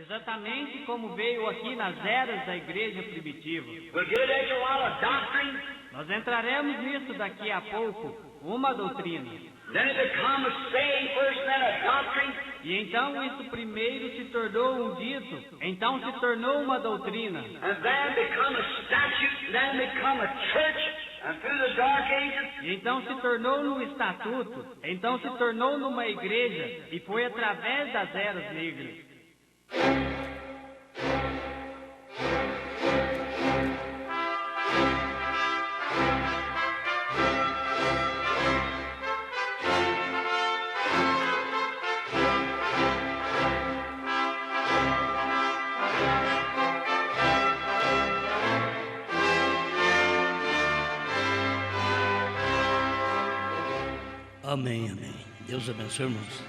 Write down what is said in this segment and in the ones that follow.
exatamente como veio aqui nas eras da igreja primitiva. We'll get into a while of doctrine, Nós entraremos nisso daqui a pouco, uma doutrina. then it becomes a saying first, then a doctrine, E então isso primeiro se tornou um dito, então se tornou uma doutrina, and then become a statute, then become a church, and through the Dark Ages, e então se tornou num estatuto, então se tornou numa igreja, e foi através das eras negras. Amém, amém. Deus abençoe, irmãos.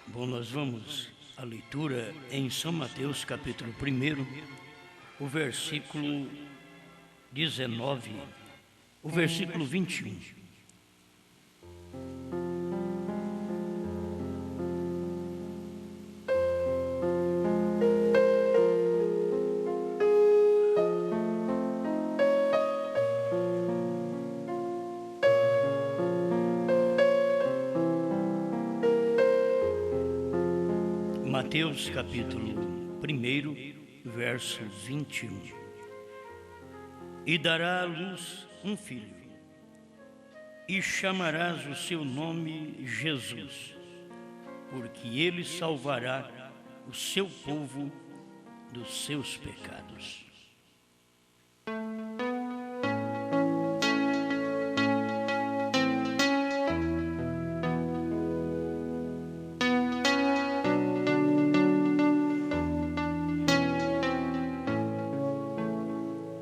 Bom, nós vamos à leitura em São Mateus, capítulo 1, o versículo 19, o versículo 21. Mateus capítulo 1, verso 21. E dará à luz um filho, e chamarás o seu nome Jesus, porque ele salvará o seu povo dos seus pecados.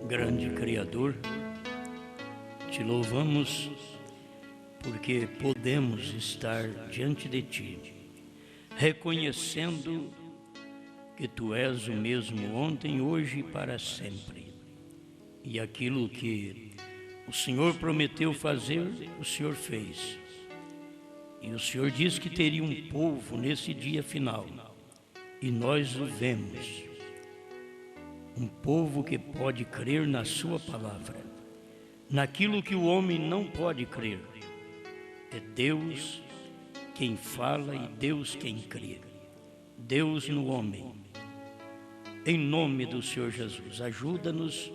Grande Criador, te louvamos porque podemos estar diante de Ti, reconhecendo que Tu és o mesmo ontem, hoje e para sempre. E aquilo que o Senhor prometeu fazer, o Senhor fez. E o Senhor diz que teria um povo nesse dia final, e nós o vemos. Um povo que pode crer na sua palavra, naquilo que o homem não pode crer. É Deus quem fala e Deus quem crê. Deus no homem. Em nome do Senhor Jesus, ajuda-nos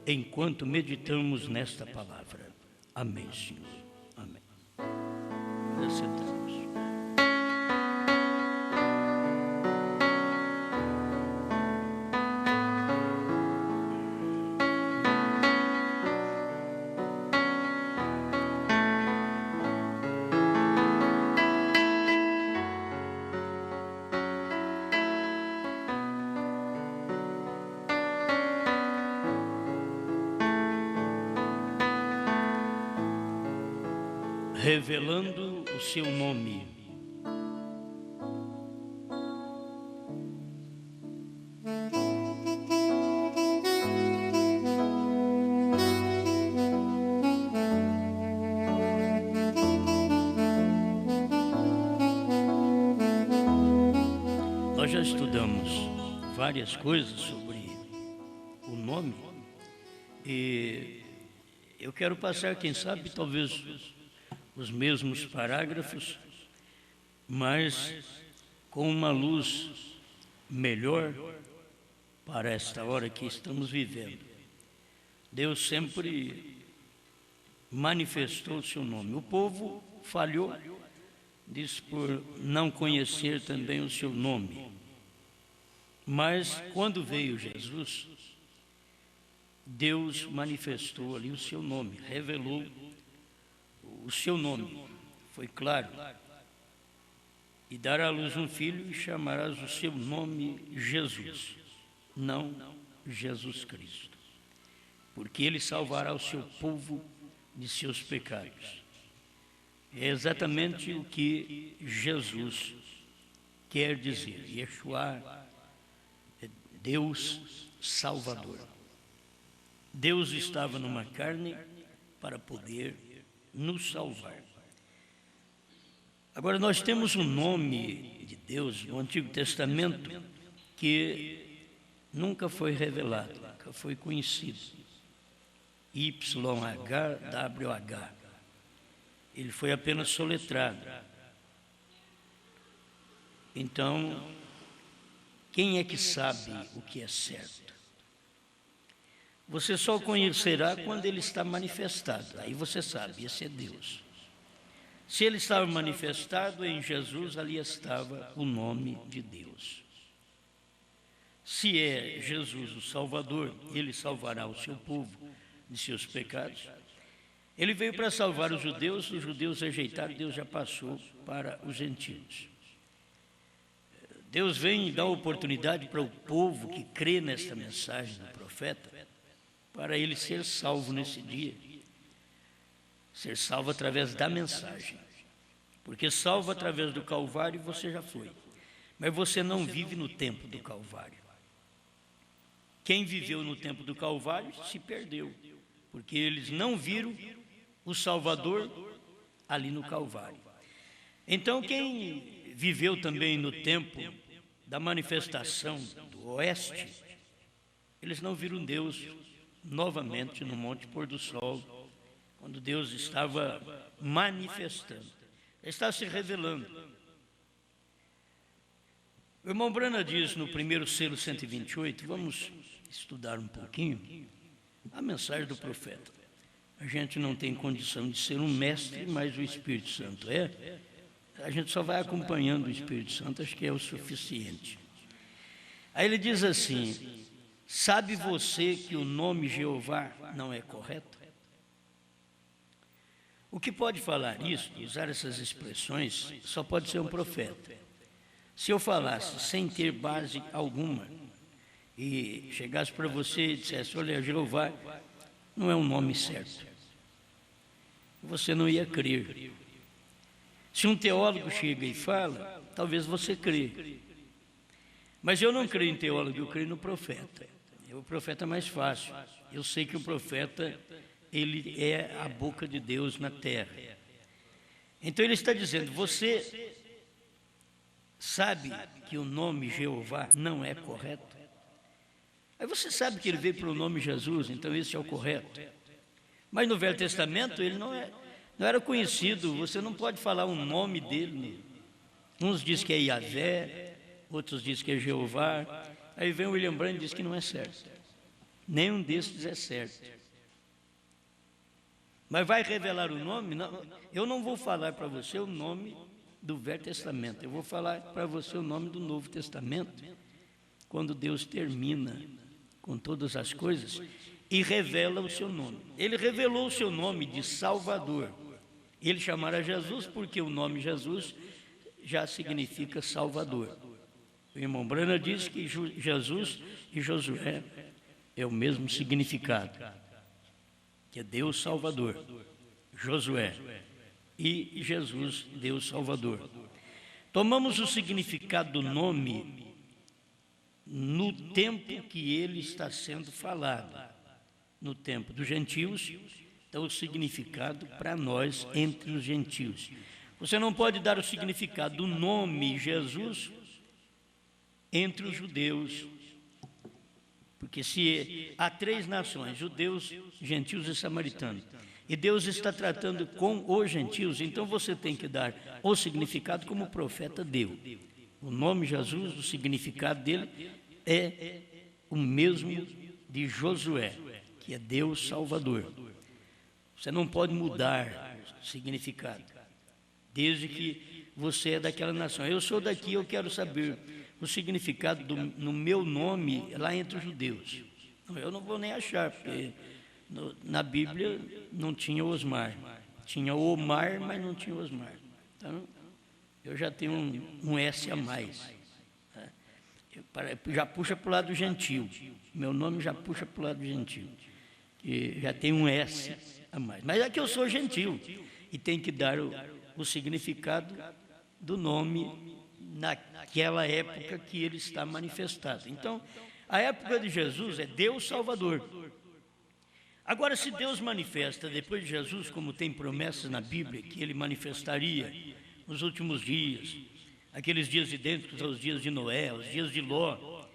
enquanto meditamos nesta palavra. Amém, Senhor. Amém. Sentamos. Revelando o seu nome. Nós já estudamos várias coisas sobre o nome e eu quero passar, quem sabe, talvez os mesmos parágrafos, mas com uma luz melhor para esta hora que estamos vivendo. Deus sempre manifestou o seu nome. O povo falhou, disse, por não conhecer também o seu nome. Mas quando veio Jesus, Deus manifestou ali o seu nome, revelou o seu nome, foi claro. E dará à luz um filho e chamarás o seu nome Jesus, não Jesus Cristo, porque ele salvará o seu povo de seus pecados. É exatamente o que Jesus quer dizer. Yeshua é Deus Salvador. Deus estava numa carne para poder nos salvar. Agora nós temos um nome de Deus no Antigo Testamento que nunca foi revelado, nunca foi conhecido. YHWH. Ele foi apenas soletrado. Então, quem é que sabe o que é certo? Você só o conhecerá quando ele está manifestado. Aí você sabe, esse é Deus. Se ele estava manifestado em Jesus, ali estava o nome de Deus. Se é Jesus o Salvador, ele salvará o seu povo de seus pecados. Ele veio para salvar os judeus rejeitaram, Deus já passou para os gentios. Deus vem e dá oportunidade para o povo que crê nesta mensagem do profeta, para ele ser salvo nesse dia. Ser salvo através da mensagem. Porque salvo através do Calvário você já foi. Mas você não vive no tempo do Calvário. Quem viveu no tempo do Calvário se perdeu. Porque eles não viram o Salvador ali no Calvário. Então quem viveu também no tempo da manifestação do Oeste, eles não viram Deus novamente no Monte Pôr do Sol, quando Deus estava manifestando, está se revelando. O irmão Brana diz no primeiro selo 128, vamos estudar um pouquinho a mensagem do profeta. A gente não tem condição de ser um mestre, mas o Espírito Santo é. A gente só vai acompanhando o Espírito Santo, acho que é o suficiente. Aí ele diz assim: sabe você que o nome Jeová não é correto? O que pode falar isso, usar essas expressões, só pode ser um profeta. Se eu falasse sem ter base alguma e chegasse para você e dissesse, olha, Jeová não é um nome certo, você não ia crer. Se um teólogo chega e fala, talvez você crê. Mas eu não creio em teólogo, eu creio no profeta. O profeta é mais fácil. Eu sei que o profeta, ele é a boca de Deus na terra. Então ele está dizendo, você sabe que o nome Jeová não é correto? Aí você sabe que ele veio pelo nome Jesus, então esse é o correto. Mas no Velho Testamento ele não era conhecido, você não pode falar o nome dele. Uns dizem que é Yahvé, outros dizem que é Jeová. Aí vem o William Branham e diz que não é certo. Nenhum desses é certo. Mas vai revelar o nome? Não, eu não vou falar para você o nome do Velho Testamento. Eu vou falar para você o nome do Novo Testamento, quando Deus termina com todas as coisas e revela o seu nome. Ele revelou o seu nome de Salvador. Ele chamará Jesus porque o nome Jesus já significa Salvador. O irmão Brana diz que Jesus e Josué é o mesmo significado, que é Deus Salvador, Josué, e Jesus, Deus Salvador. Tomamos o significado do nome no tempo que ele está sendo falado, no tempo dos gentios, então o significado para nós entre os gentios. Você não pode dar o significado do nome Jesus entre os judeus, porque se há três nações, judeus, gentios e samaritanos, e Deus está tratando com os gentios, então você tem que dar o significado como o profeta deu. O nome Jesus, o significado dele é o mesmo de Josué, que é Deus Salvador. Você não pode mudar o significado, desde que você é daquela nação. Eu sou daqui, eu quero saber o significado no meu nome lá entre os judeus. Eu não vou nem achar, porque na Bíblia não tinha Osmar. Tinha Omar, mas não tinha Osmar. Então, eu já tenho um S a mais. Já puxa para o lado gentil. Meu nome já puxa para o lado gentil. E já tem um S a mais. Mas é que eu sou gentil e tem que dar o significado do nome naquela época que ele está manifestado. Então, a época de Jesus é Deus Salvador. Agora, se Deus manifesta depois de Jesus, como tem promessas na Bíblia, que ele manifestaria nos últimos dias, aqueles dias idênticos aos dias de Noé, aos dias de Ló,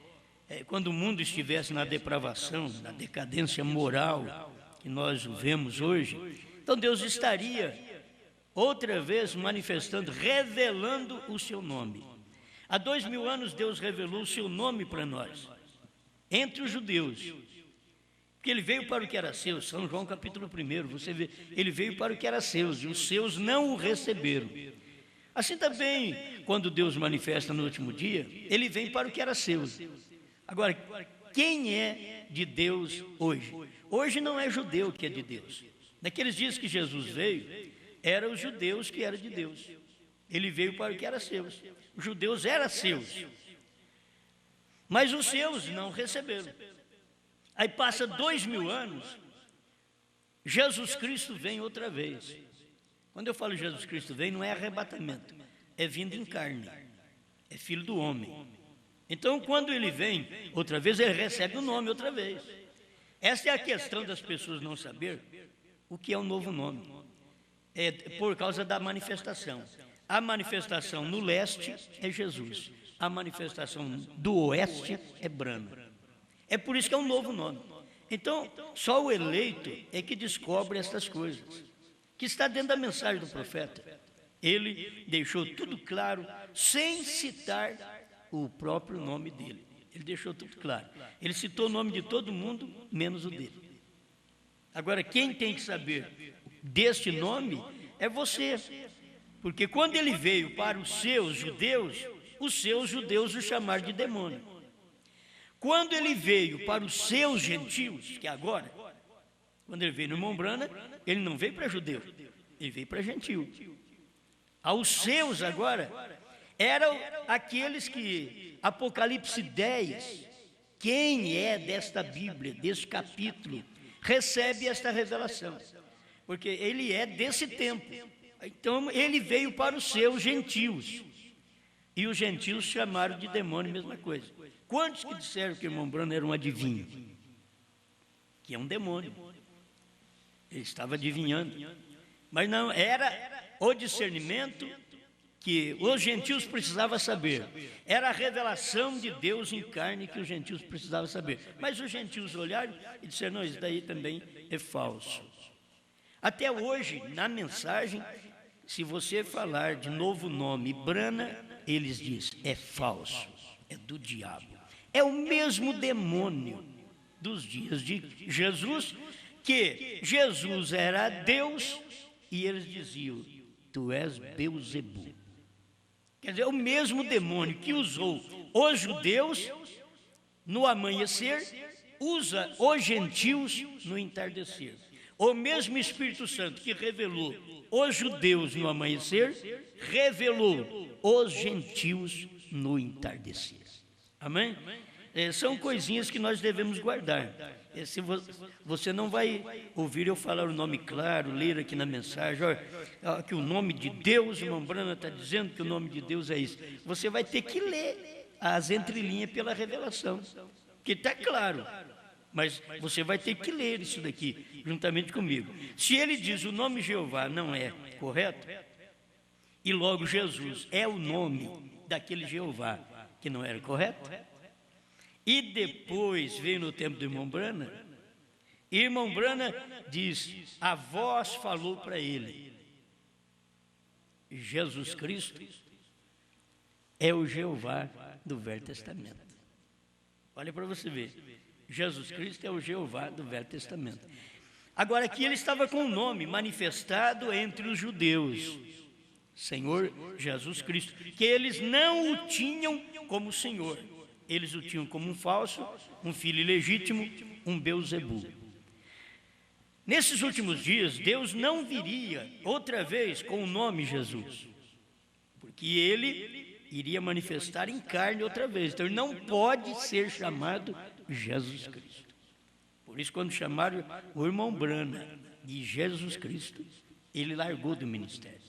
quando o mundo estivesse na depravação, na decadência moral que nós vemos hoje, então Deus estaria outra vez manifestando, revelando o seu nome. Há 2000 anos Deus revelou o seu nome para nós, entre os judeus, porque ele veio para o que era seu. São João capítulo 1, você vê, ele veio para o que era seus, e os seus não o receberam. Assim também, quando Deus manifesta no último dia, ele vem para o que era seu. Agora, quem é de Deus hoje? Hoje não é judeu que é de Deus. Naqueles dias que Jesus veio, eram os judeus que eram de Deus. Ele veio para o que era seus. Os judeus eram seus, mas os seus não receberam. Aí passa 2000 anos, Jesus Cristo vem outra vez. Quando eu falo Jesus Cristo vem, não é arrebatamento, é vindo em carne, é filho do homem. Então, quando ele vem outra vez, ele recebe o nome outra vez. Essa é a questão das pessoas não saber o que é um novo nome. É por causa da manifestação. A manifestação no leste é Jesus. A manifestação do oeste é Brana. É por isso que é um novo nome. Então, só o eleito é que descobre essas coisas, que está dentro da mensagem do profeta. Ele deixou tudo claro, sem citar o próprio nome dele. Ele deixou tudo claro. Ele citou o nome de todo mundo, menos o dele. Agora, quem tem que saber deste nome é você. Porque quando ele veio para os seus judeus o chamaram de demônio. Quando ele veio para os seus gentios, que é agora, quando ele veio no irmão Brana, ele não veio para judeu, ele veio para gentio. Aos seus agora, eram aqueles que, Apocalipse 10, quem é desta Bíblia, deste capítulo, recebe esta revelação, porque ele é desse tempo. Então ele veio para os seus gentios, e os gentios chamaram de demônio, mesma coisa. Quantos que disseram que o irmão Brana era um adivinho? Que é um demônio. Ele estava adivinhando, mas não, era o discernimento que os gentios precisavam saber. Era a revelação de Deus em carne que os gentios precisavam saber. Mas os gentios olharam e disseram, não, isso daí também é falso. Até hoje, na mensagem, se você falar de novo nome, Brana, eles dizem, é falso, é do diabo. É o mesmo demônio dos dias de Jesus, que Jesus era Deus, e eles diziam, tu és Beuzebu. Quer dizer, o mesmo demônio que usou os judeus no amanhecer, usa os gentios no entardecer. O mesmo Espírito Santo que revelou os judeus no amanhecer, revelou os gentios no entardecer. Amém? São coisinhas que nós devemos guardar. Se você não vai ouvir eu falar o nome claro, ler aqui na mensagem, olha, que o nome de Deus, o irmão Brana está dizendo que o nome de Deus é isso. Você vai ter que ler as entrelinhas pela revelação, que está claro. Mas você vai ter que ler isso daqui, juntamente comigo. Se ele diz o nome Jeová não é correto, e logo Jesus é o nome daquele Jeová que não era correto, e depois veio no tempo do irmão Brana, e irmão Brana diz, a voz falou para ele, Jesus Cristo é o Jeová do Velho Testamento. Olha para você ver, Jesus Cristo é o Jeová do Velho Testamento. Agora aqui ele estava com um nome manifestado entre os judeus, Senhor Jesus Cristo, que eles não o tinham como Senhor, eles o tinham como um falso, um filho ilegítimo, um Beuzebu. Nesses últimos dias, Deus não viria outra vez com o nome Jesus, porque ele iria manifestar em carne outra vez, então ele não pode ser chamado Jesus Cristo. Por isso, quando chamaram o irmão Brana de Jesus Cristo, ele largou do ministério,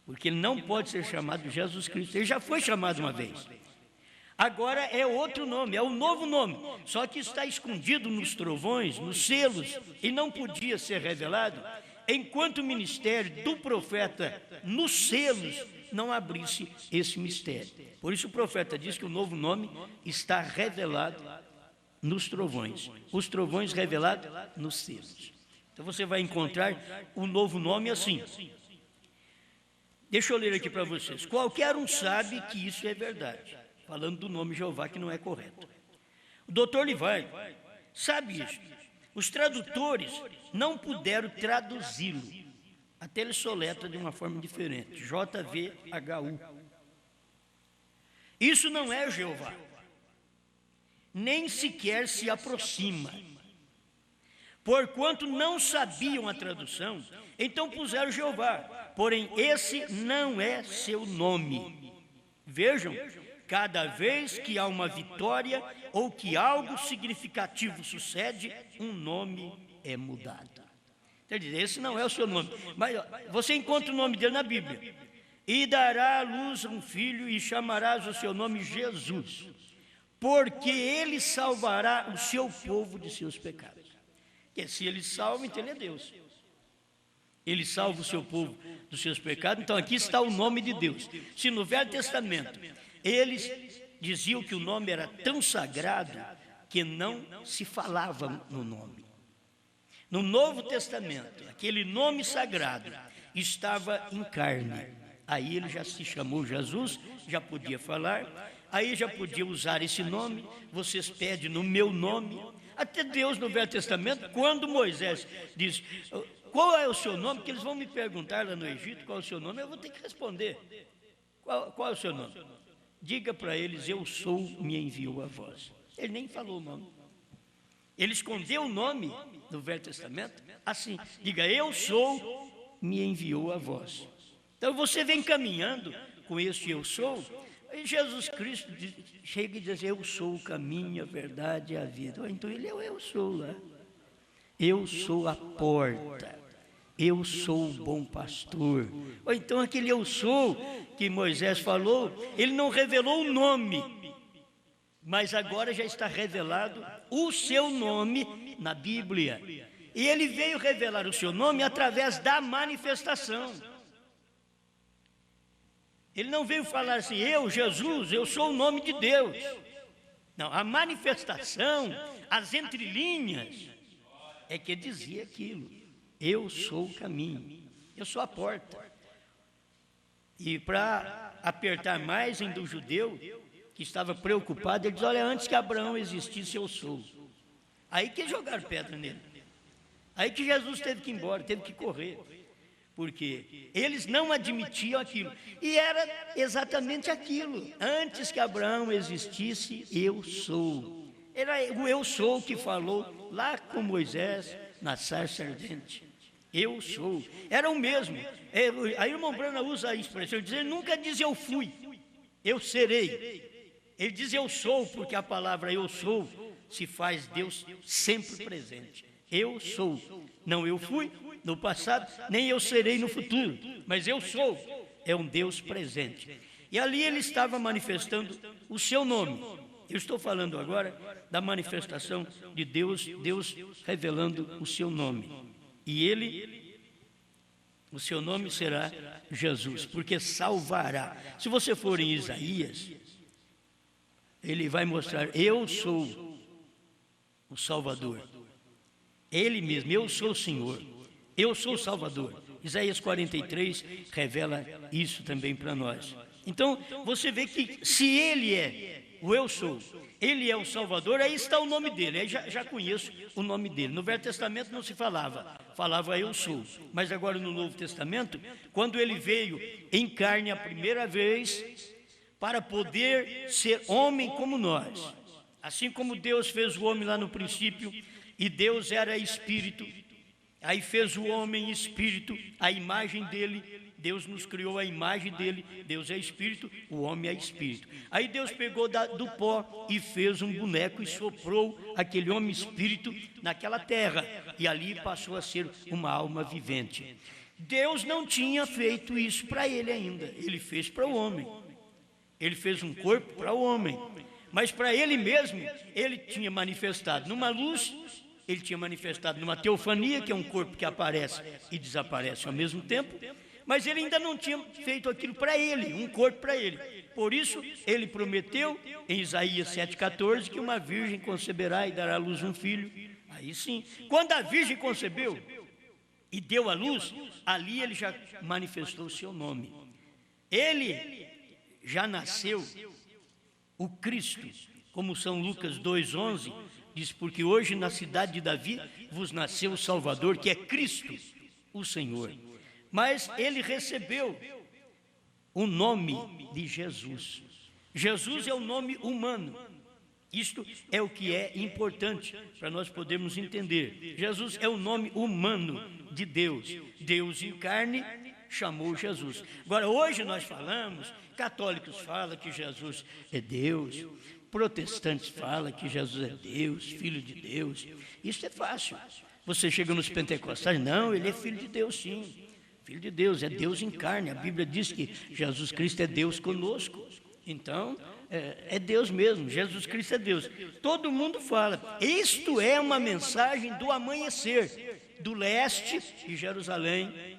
porque ele não pode ser chamado Jesus Cristo, ele já foi chamado uma vez. Agora é outro nome, é um novo nome, só que está escondido nos trovões, nos selos, e não podia ser revelado, enquanto o ministério do profeta nos selos não abrisse esse mistério. Por isso o profeta diz que o novo nome está revelado nos trovões, os trovões revelados nos selos. Então você vai encontrar o novo nome assim. Deixa eu ler aqui para vocês. Qualquer um sabe que isso é verdade, falando do nome Jeová, que não é correto. O doutor Levi sabe isso. Os tradutores não puderam traduzi-lo. Até ele soletra de uma forma diferente. JVHU. Isso não é Jeová. Nem sequer se aproxima. Porquanto não sabiam a tradução, então puseram Jeová. Porém, esse não é seu nome. Vejam, cada vez que há uma vitória ou que algo significativo sucede, um nome é mudado. Quer dizer, esse não é o seu nome. Mas você encontra o nome dele na Bíblia. E dará à luz um filho e chamarás o seu nome Jesus, porque ele salvará o seu povo de seus pecados. Porque se ele salva, então ele é Deus. Ele salva o seu povo dos seus pecados. Então aqui está o nome de Deus. Se no Velho Testamento eles diziam que o nome era tão sagrado que não se falava no nome. No Novo Testamento, aquele nome sagrado estava em carne. Aí ele já se chamou Jesus, já podia falar, aí já podia usar esse nome. Vocês pedem no meu nome. Até Deus no Velho Testamento, quando Moisés diz: qual é o seu nome? Que eles vão me perguntar lá no Egito qual é o seu nome, eu vou ter que responder. Qual é o seu nome? Diga para eles: eu sou, me enviou a vós. Ele nem falou o nome. Ele escondeu o nome no Velho Testamento assim: diga, eu sou, me enviou a vós. Então você vem caminhando com esse eu sou, e Jesus Cristo chega e diz: eu sou o caminho, a verdade e a vida. Então ele é o eu sou lá. Eu sou a porta, eu sou o bom pastor. Ou então aquele eu sou que Moisés falou, ele não revelou o nome, mas agora já está revelado o seu nome na Bíblia. E ele veio revelar o seu nome através da manifestação. Ele não veio falar assim: eu, Jesus, eu sou o nome de Deus. Não, a manifestação, as entrelinhas, é que dizia aquilo: eu sou o caminho, eu sou a porta. E para apertar mais ainda o judeu, que estava preocupado, ele diz: olha, antes que Abraão existisse, eu sou. Aí que jogaram pedra nele. Aí que Jesus teve que ir embora, teve que correr. Porque eles não admitiam aquilo. E era exatamente aquilo. Antes que Abraão existisse, eu sou. Era o eu sou que falou lá com Moisés na sarça ardente. Eu sou. Era o mesmo. A irmã Brana usa a expressão, ele nunca diz eu fui, eu serei. Ele diz eu sou, porque a palavra eu sou se faz Deus sempre presente. Eu sou. Não eu fui no passado, nem eu serei no futuro, mas eu sou. É um Deus presente. E ali ele estava manifestando o seu nome. Eu estou falando agora da manifestação de Deus, Deus revelando o seu nome. E o seu nome será Jesus, porque salvará. Se você for em Isaías, ele vai mostrar: eu sou o Salvador. Ele mesmo: eu sou o Senhor, eu sou o Salvador. Isaías 43 revela isso também para nós. Então, você vê que se ele é o eu sou, ele é o Salvador, aí está o nome dele. Aí já conheço o nome dele. No Velho Testamento não se falava eu sou. Mas agora no Novo Testamento, quando ele veio em carne a primeira vez, para poder ser homem como nós, assim como Deus fez o homem lá no princípio, e Deus era espírito, aí fez o homem espírito, a imagem dele. Deus nos criou a imagem dele, Deus é espírito, o homem é espírito. Aí Deus pegou do pó e fez um boneco e soprou aquele homem espírito naquela terra, e ali passou a ser uma alma vivente. Deus não tinha feito isso para ele ainda, ele fez para o homem. Ele fez um corpo para o homem, mas para ele mesmo, ele tinha manifestado numa luz, ele tinha manifestado numa teofania, que é um corpo que aparece e desaparece ao mesmo tempo. mas ele ainda não tinha feito aquilo para ele, um corpo para ele. Por isso, ele prometeu em Isaías 7,14 que uma virgem conceberá e dará à luz um filho. Aí sim, quando a virgem concebeu e deu à luz, ali ele já manifestou o seu nome. Ele já nasceu o Cristo, como São Lucas 2,11 diz, porque hoje na cidade de Davi vos nasceu o Salvador, que é Cristo, o Senhor. Mas ele recebeu o nome de Jesus. Jesus é o nome humano. Isto é o que é importante para nós podermos entender. Jesus é o nome humano de Deus. Deus em carne chamou Jesus. Agora, hoje nós falamos, católicos falam que Jesus é Deus, protestantes falam que Jesus é Deus, Filho de Deus. Isso é fácil. Você chega nos pentecostais, não, ele é Filho de Deus, sim. Filho de Deus, é Deus em carne. A Bíblia diz que Jesus Cristo é Deus conosco. Então, é Deus mesmo, Jesus Cristo é Deus. Todo mundo fala. Isto é uma mensagem do amanhecer, do leste de Jerusalém.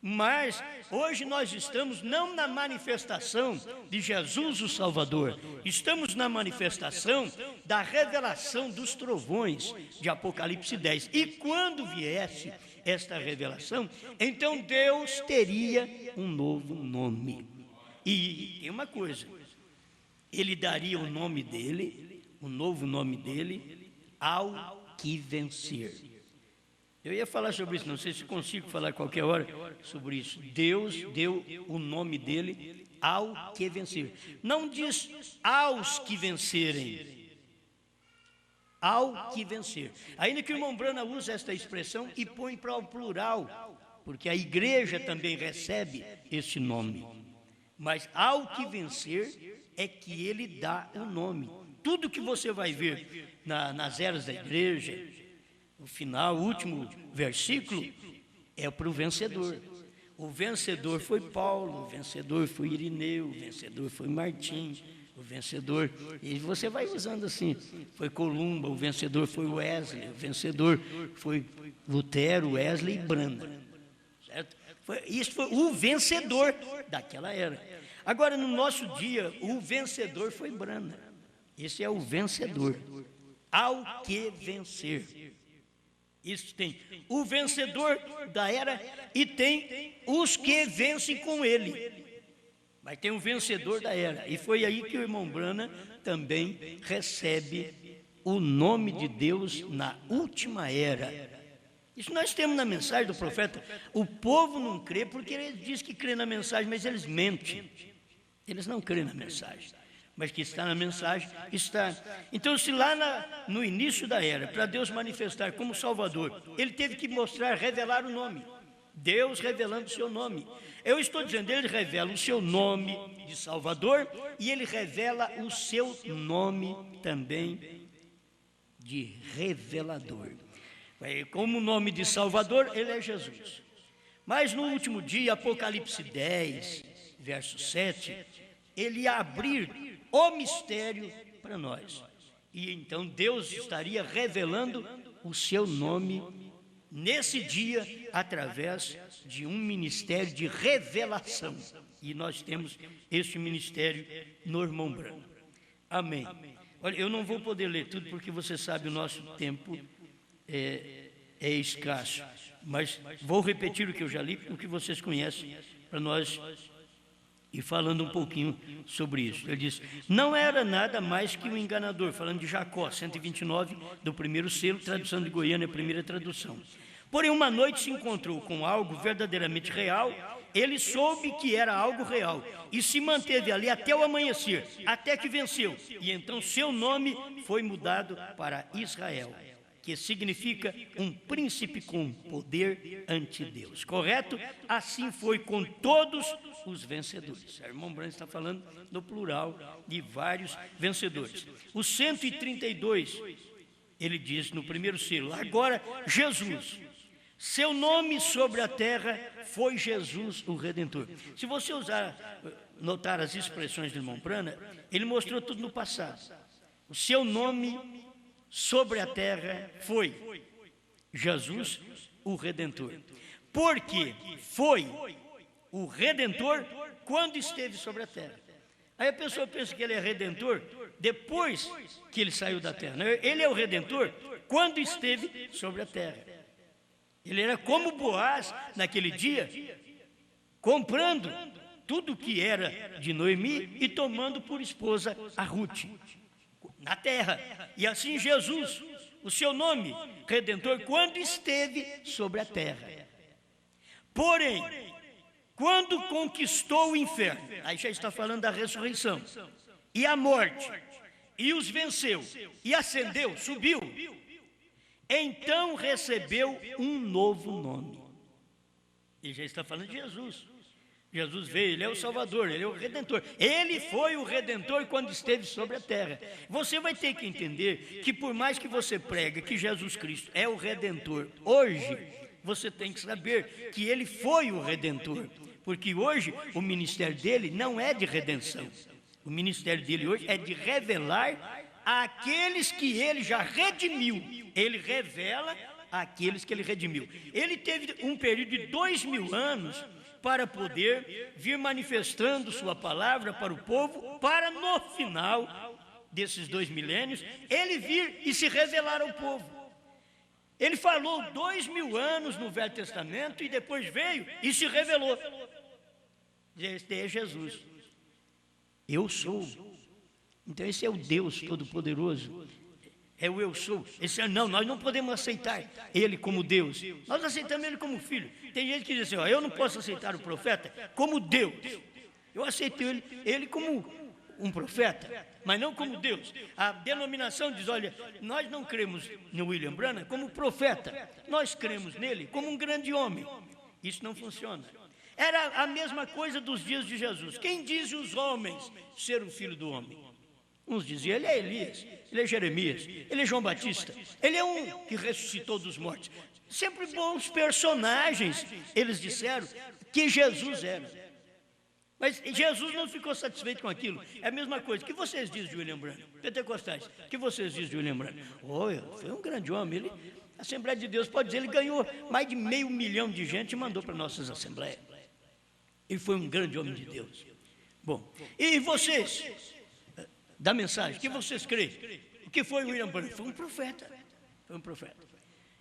Mas hoje nós estamos não na manifestação de Jesus o Salvador, estamos na manifestação da revelação dos trovões de Apocalipse 10. E quando viesse esta revelação, então Deus teria um novo nome. E tem uma coisa, ele daria o nome dele, o novo nome dele, ao que vencer. Eu ia falar sobre isso, não sei se consigo falar qualquer hora sobre isso. Deus deu o nome dele ao que vencer. Não diz aos que vencerem, ao que vencer. Ainda que o irmão Brana usa esta expressão e põe para o plural, porque a igreja também recebe esse nome. Mas ao que vencer é que ele dá o nome. Tudo que você vai ver nas eras da igreja, o final, o último versículo, é para o vencedor. O vencedor foi Paulo, o vencedor foi Irineu, o vencedor foi Martim, o vencedor, e você vai usando assim, foi Columba, o vencedor foi Wesley, o vencedor foi Lutero, Wesley e Branda. Certo? Isso foi o vencedor daquela era. Agora, no nosso dia, o vencedor foi Branda. Esse é o vencedor. Ao que vencer. Isso tem o vencedor da era e tem os que vencem com ele. Mas tem o vencedor da era. E foi aí que o irmão Brana também recebe o nome de Deus na última era. Isso nós temos na mensagem do profeta. O povo não crê porque ele diz que crê na mensagem, mas eles mentem. Eles não creem na mensagem. Mas que está na mensagem, está. Então, se lá no início da era, para Deus manifestar como Salvador, ele teve que mostrar, revelar o nome. Deus revelando o seu nome. Eu estou dizendo, ele revela o seu nome de Salvador e ele revela o seu nome também de revelador. Como o nome de Salvador, ele é Jesus. Mas no último dia, Apocalipse 10, verso 7, ele ia abrir o mistério para nós. E então Deus estaria revelando o seu nome nesse dia através de um ministério de revelação. E nós temos este ministério no irmão Brana. Amém. Olha, eu não vou poder ler tudo porque você sabe o nosso tempo é escasso. Mas vou repetir o que eu já li, o que vocês conhecem, para nós ir falando um pouquinho sobre isso. Ele diz, não era nada mais que um enganador, falando de Jacó, 129, do primeiro selo, tradução de Goiânia, a primeira tradução. Porém, uma noite se encontrou com algo verdadeiramente real, ele soube que era algo real, e se manteve ali até o amanhecer, até que venceu, e então seu nome foi mudado para Israel, que significa um príncipe com poder ante Deus, correto? Assim foi com todos os vencedores. O irmão Brana está falando no plural de vários vencedores. O 132, ele diz no primeiro selo, agora Jesus, seu nome sobre a terra foi Jesus o Redentor. Se você notar as expressões do irmão Brana, ele mostrou tudo no passado. O seu nome sobre a terra foi Jesus o Redentor. Porque foi o Redentor quando esteve sobre a terra. Aí a pessoa pensa que ele é Redentor depois que ele saiu da terra. Ele é o Redentor quando esteve sobre a terra. Ele era como Boaz naquele dia, comprando tudo que era de Noemi e tomando por esposa a Ruth, na terra. E assim Jesus, o seu nome, Redentor, quando esteve sobre a terra. Porém, quando conquistou o inferno, aí já está falando da ressurreição, e a morte, e os venceu, e ascendeu, subiu, então recebeu um novo nome. E já está falando de Jesus. Jesus veio, ele é o Salvador, ele é o Redentor. Ele foi o Redentor quando esteve sobre a terra. Você vai ter que entender que por mais que você prega que Jesus Cristo é o Redentor, hoje você tem que saber que ele foi o Redentor. Porque hoje o ministério dele não é de redenção. O ministério dele hoje é de revelar aqueles que ele já redimiu. Ele revela aqueles que ele redimiu. Ele teve um período de 2000 anos para poder vir manifestando sua palavra para o povo, para no final desses 2 milênios, ele vir e se revelar ao povo. Ele falou 2000 anos no Velho Testamento e depois veio e se revelou. Este é Jesus. Eu sou. Então esse é o Deus Todo-Poderoso. É o eu sou. Esse não, nós não podemos aceitar ele como Deus. Nós aceitamos ele como filho. Tem gente que diz assim, ó, eu não posso aceitar o profeta como Deus. Eu aceito ele como um profeta, mas não como Deus. A denominação diz, olha, nós não cremos no William Branham como profeta. Nós cremos nele como um grande homem. Isso não funciona. Era a mesma coisa dos dias de Jesus. Quem diz os homens ser o filho do homem? Uns diziam, ele é Elias, ele é Jeremias, ele é João Batista, ele é um que ressuscitou dos mortos. Sempre bons personagens, eles disseram que Jesus era. Mas Jesus não ficou satisfeito com aquilo. É a mesma coisa. O que vocês dizem de William Branham? Pentecostais, o que vocês dizem de William Branham? Foi um grande homem. A Assembleia de Deus, pode dizer, ele ganhou mais de 500 mil de gente e mandou para nossas assembleias. Ele foi um grande homem de Deus. Bom, e vocês, da mensagem, o que vocês creem? O que foi William Branham? Foi um profeta. Foi um profeta.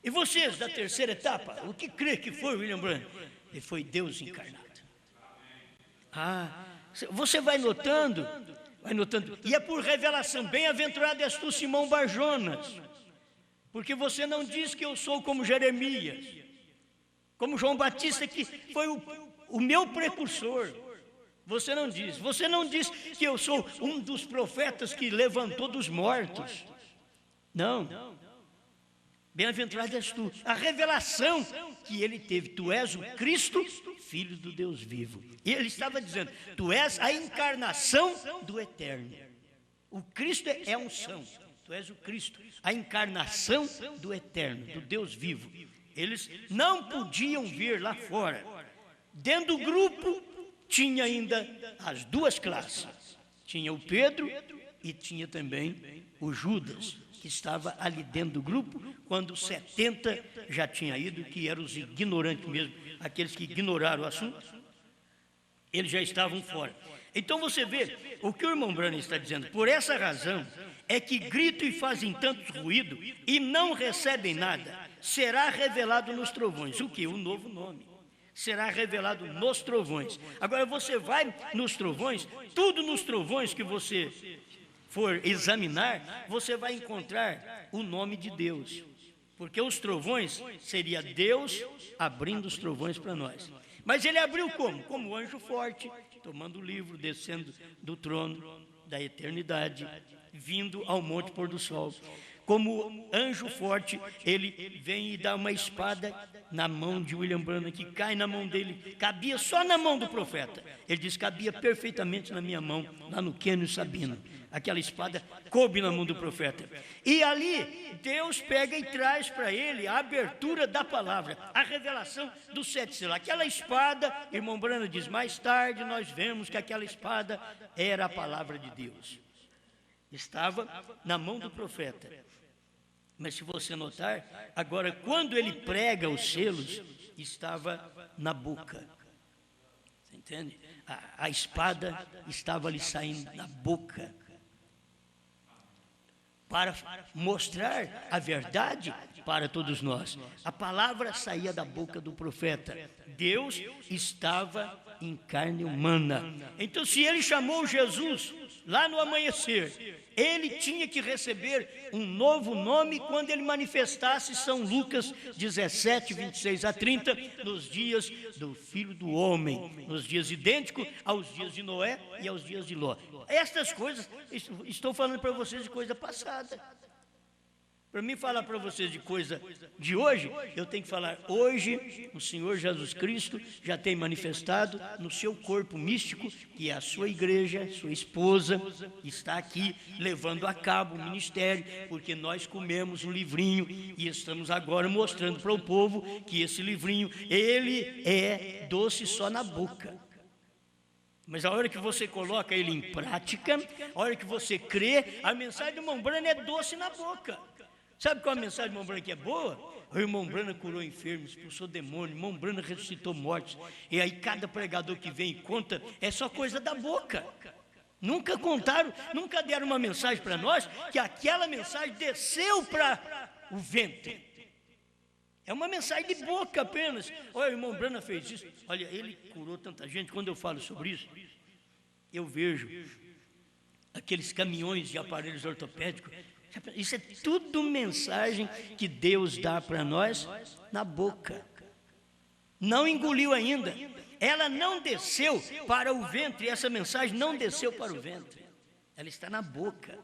E vocês, da terceira etapa, o que crê que foi William Branham? Ele foi Deus encarnado. Você vai notando, e é por revelação. Bem-aventurado és tu, Simão Barjonas, porque você não diz que eu sou como Jeremias, como João Batista, que foi o meu precursor. Você não diz que eu sou um dos profetas que levantou dos mortos. Não. Bem-aventurado és tu. A revelação que ele teve. Tu és o Cristo, Filho do Deus vivo. E ele estava dizendo, tu és a encarnação do Eterno. O Cristo é a unção. Tu és o Cristo, a encarnação do Eterno, do Deus vivo. Eles não podiam vir lá fora. Dentro do grupo, tinha ainda as duas classes. Tinha o Pedro e tinha também o Judas, que estava ali dentro do grupo, quando 70 já tinha ido, que eram os ignorantes mesmo, aqueles que ignoraram o assunto, eles já estavam fora. Então você vê, o que o irmão Branham está dizendo, por essa razão, é que gritam e fazem tanto ruído e não recebem nada, será revelado nos trovões. O que? O novo nome. Será revelado nos trovões. Agora você vai nos trovões, tudo nos trovões que você for examinar, você vai encontrar o nome de Deus. Porque os trovões seria Deus abrindo os trovões para nós. Mas ele abriu como? Como anjo forte, tomando o livro, descendo do trono da eternidade, vindo ao monte pôr do sol. Como anjo forte, ele vem e dá uma espada na mão de William Branham, que cai na mão dele, cabia só na mão do profeta. Ele diz, cabia perfeitamente na minha mão, lá no Quênio Sabino. Aquela espada coube na mão do profeta. E ali, Deus pega e traz para ele a abertura da palavra, a revelação do 7 selos. Aquela espada, irmão Branham diz, mais tarde nós vemos que aquela espada era a palavra de Deus. Estava na mão do profeta. Mas se você notar, agora quando ele prega os selos, estava na boca. Entende? A espada estava ali saindo da boca para mostrar a verdade para todos nós. A palavra saía da boca do profeta. Deus estava em carne humana. Então, se ele chamou Jesus lá no amanhecer, ele tinha que receber um novo nome quando ele manifestasse São Lucas 17, 26 a 30, nos dias do Filho do Homem, nos dias idênticos aos dias de Noé e aos dias de Ló. Estas coisas, estou falando para vocês de coisa passada. Para mim falar para vocês de coisa de hoje, eu tenho que falar hoje, o Senhor Jesus Cristo já tem manifestado no seu corpo místico, que é a sua igreja, sua esposa, está aqui levando a cabo o ministério, porque nós comemos um livrinho e estamos agora mostrando para o povo que esse livrinho, ele é doce só na boca. Mas a hora que você coloca ele em prática, a hora que você crê, a mensagem do irmão Branham é doce na boca. Sabe qual a mensagem do irmão Branham que é boa? O irmão Branham curou enfermos, expulsou demônio, o irmão Branham ressuscitou mortos. E aí cada pregador que vem e conta, é só coisa da boca. Nunca contaram, nunca deram uma mensagem para nós, que aquela mensagem desceu para o ventre. É uma mensagem de boca apenas. Olha, o irmão Branham fez isso. Olha, ele curou tanta gente. Quando eu falo sobre isso, eu vejo aqueles caminhões de aparelhos ortopédicos. Isso é tudo mensagem que Deus dá para nós na boca. Não engoliu ainda. Ela não desceu para o ventre. Essa mensagem não desceu para o ventre. Ela está na boca.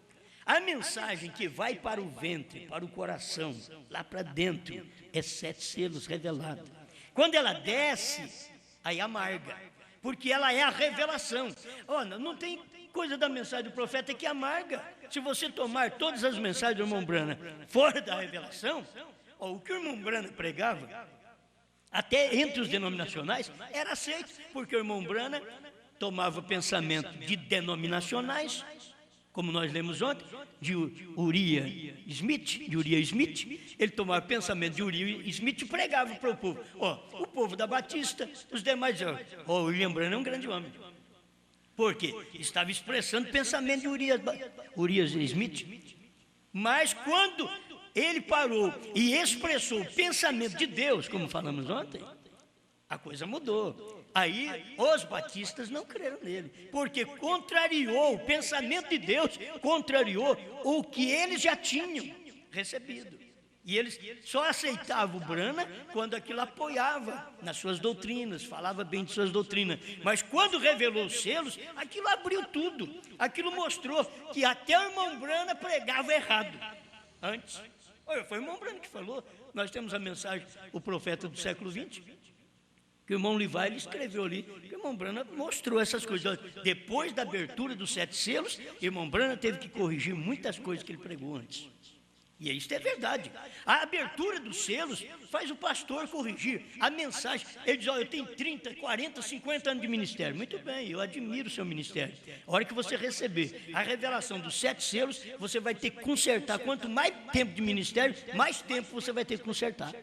A mensagem que vai para o ventre, para o coração, lá para dentro, é 7 selos revelados. Quando ela desce, aí amarga, porque ela é a revelação. Olha, não tem coisa da mensagem do profeta que amarga. Se você tomar todas as mensagens do irmão Branham fora da revelação, o que o irmão Branham pregava, até entre os denominacionais, era aceito, porque o irmão Branham tomava pensamento de denominacionais, como nós lemos ontem, de Uriah Smith, ele tomava pensamento de Uriah Smith e pregava para o povo. O povo da Batista, os demais, o William Branham é um grande homem. Por quê? Estava expressando pensamento de Uriah Smith. Mas quando ele parou e expressou o pensamento de Deus, como falamos ontem, a coisa mudou. Aí os batistas não creram nele, porque contrariou o pensamento de Deus, contrariou o que eles já tinham recebido. E eles só aceitavam o Branham quando aquilo apoiava nas suas doutrinas, falava bem de suas doutrinas. Mas quando revelou os selos, aquilo abriu tudo. Aquilo mostrou que até o irmão Branham pregava errado antes. Olha, foi o irmão Branham que falou. Nós temos a mensagem, o profeta do século XX, que o irmão Levi ele escreveu ali, que o irmão Branham mostrou essas coisas. Depois da abertura dos 7 selos, o irmão Branham teve que corrigir muitas coisas que ele pregou antes. E isso é verdade. A abertura dos selos faz o pastor corrigir a mensagem. Ele diz, eu tenho 30, 40, 50 anos de ministério. Muito bem, eu admiro o seu ministério. A hora que você receber a revelação dos 7 selos, você vai ter que consertar. Quanto mais tempo de ministério, mais tempo você vai ter que consertar.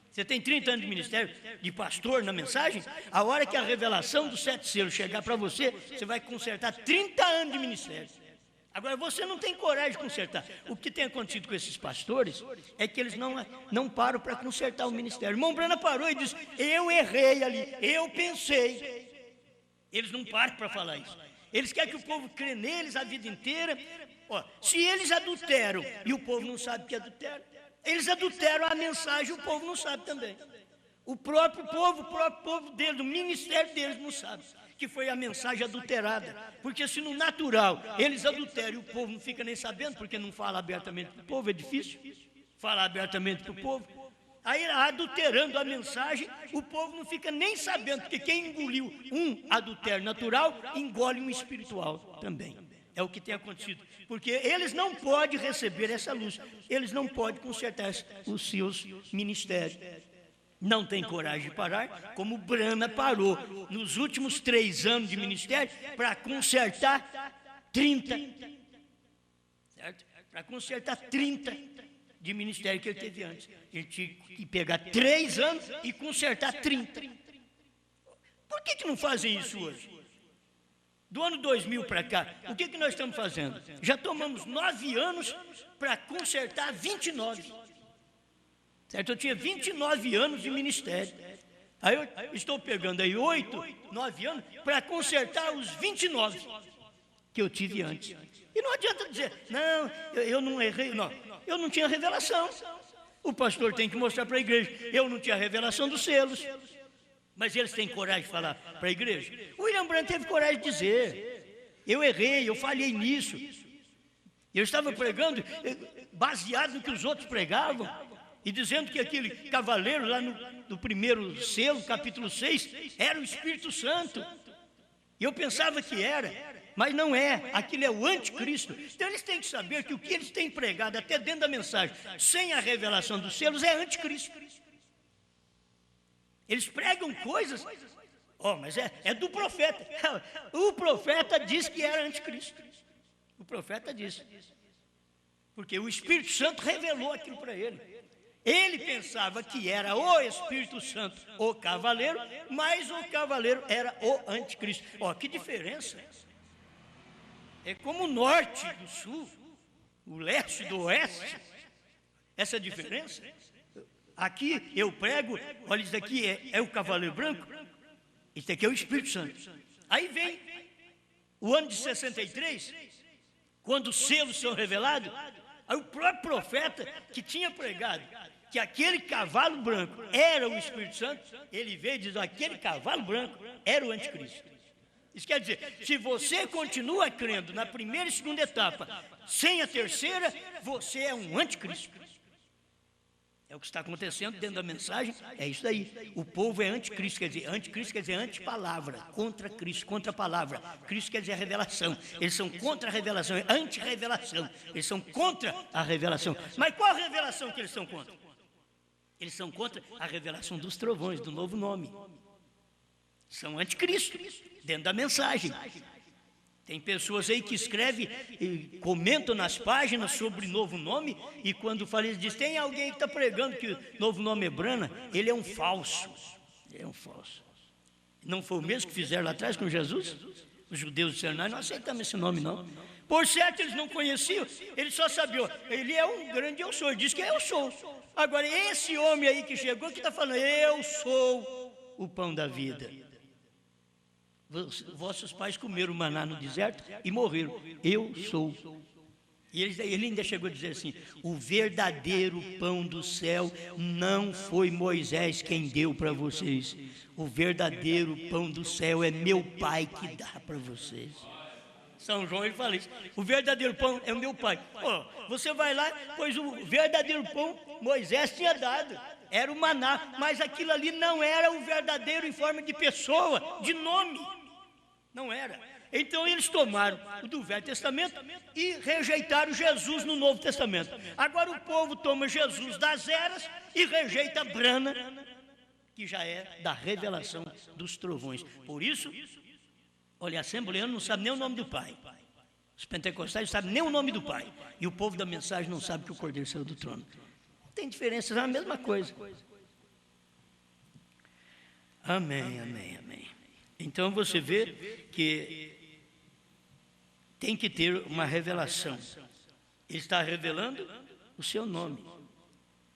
Você tem 30 anos de ministério, de pastor na mensagem, a hora que a revelação dos 7 selos chegar para você, você vai consertar 30 anos de ministério. Agora, você não tem coragem de consertar. O que tem acontecido com esses pastores é que eles não param para consertar o ministério. O irmão Branham parou e disse, eu errei ali, eu pensei. Eles não param para falar isso. Eles querem que o povo crê neles a vida inteira. Se eles adulteram e o povo não sabe que adulteram, eles adulteram a mensagem, o povo não sabe também. O próprio povo deles, o ministério deles não sabe que foi a mensagem adulterada. Porque se no natural eles adulteram e o povo não fica nem sabendo, porque não fala abertamente para o povo, é difícil falar abertamente para o povo. Aí adulterando a mensagem, o povo não fica nem sabendo, porque quem engoliu um adultério natural, engole um espiritual também. É o que tem acontecido, porque eles não podem receber essa luz, eles não podem consertar os seus ministérios. Não tem coragem de parar, como Branham parou nos últimos 3 anos de ministério para consertar 30. Certo? Para consertar 30 de ministério que ele teve antes. Ele tinha que pegar 3 anos e consertar 30. Por Por que não fazem isso hoje? Do ano 2000 para cá, o que nós estamos fazendo? Já tomamos 9 anos para consertar 29. Certo? Eu tinha 29 anos de ministério. Aí eu estou pegando aí 8, 9 anos para consertar os 29 que eu tive antes. E não adianta dizer, não, eu não errei, não. Eu não tinha revelação. O pastor tem que mostrar para a igreja. Eu não tinha revelação dos selos. Mas eles têm coragem de falar para a igreja? O William Branham teve coragem de dizer, eu errei, eu falhei nisso. Eu estava pregando baseado no que os outros pregavam, e dizendo que aquele cavaleiro lá no primeiro selo, capítulo 6, era o Espírito Santo. E eu pensava que era, mas não é, aquilo é o anticristo. Então eles têm que saber que o que eles têm pregado, até dentro da mensagem, sem a revelação dos selos, é anticristo. Eles pregam coisas, mas é do profeta. O profeta diz que era anticristo. O profeta disse. Porque o Espírito Santo revelou aquilo para ele. Ele pensava que era o Espírito Santo o cavaleiro, mas o cavaleiro era o anticristo. Que diferença! É como o norte do sul, o leste do oeste. Essa diferença. Aqui eu prego, olha, isso aqui é o cavaleiro branco, isso aqui é o Espírito Santo. Aí vem o ano de 63, quando os selos são revelados, aí o próprio profeta que tinha pregado que aquele cavalo branco era o Espírito Santo, ele veio e diz, aquele cavalo branco era o anticristo. Isso quer dizer, se você continua crendo na primeira e segunda etapa, sem a terceira, você é um anticristo. É o que está acontecendo dentro da mensagem, é isso daí. O povo é anticristo quer dizer antipalavra, contra Cristo, contra a palavra. Cristo quer dizer a revelação. Eles são contra a revelação, é anti-revelação. Eles são contra a revelação. Mas qual a revelação que eles são contra? Eles são contra a revelação dos trovões, do novo nome. São anticristo, dentro da mensagem. Tem pessoas aí que escrevem e comentam nas páginas sobre novo nome, e quando fala, eles dizem, tem alguém que está pregando que o novo nome é Brana, ele é um falso. Ele é um falso. Não foi o mesmo que fizeram lá atrás com Jesus? Os judeus disseram, nós não aceitamos esse nome não. Por certo, eles não conheciam, eles só sabiam, ele é um grande eu sou, ele diz que eu sou. Agora, esse homem aí que chegou, que está falando, eu sou o pão da vida. Vossos pais comeram maná no deserto e morreram. Eu sou. E ele ainda chegou a dizer assim, o verdadeiro pão do céu não foi Moisés quem deu para vocês. O verdadeiro pão do céu é meu pai que dá para vocês. São João, ele fala isso. O verdadeiro pão é o meu pai. Você vai lá, pois o verdadeiro pão Moisés tinha dado. Era o maná, mas aquilo ali não era o verdadeiro em forma de pessoa, de nome. Não era. Então eles tomaram o do Velho Testamento e rejeitaram Jesus no Novo Testamento. Agora o povo toma Jesus das eras e rejeita a Brana, que já é da revelação dos trovões. Por isso, olha, a assembleana não sabe nem o nome do Pai. Os pentecostais não sabem nem o nome do Pai. E o povo da mensagem não sabe que o Cordeiro saiu do trono. Não tem diferença, é a mesma coisa. Amém, amém, amém. Então você vê que tem que ter uma revelação. Ele está revelando o seu nome.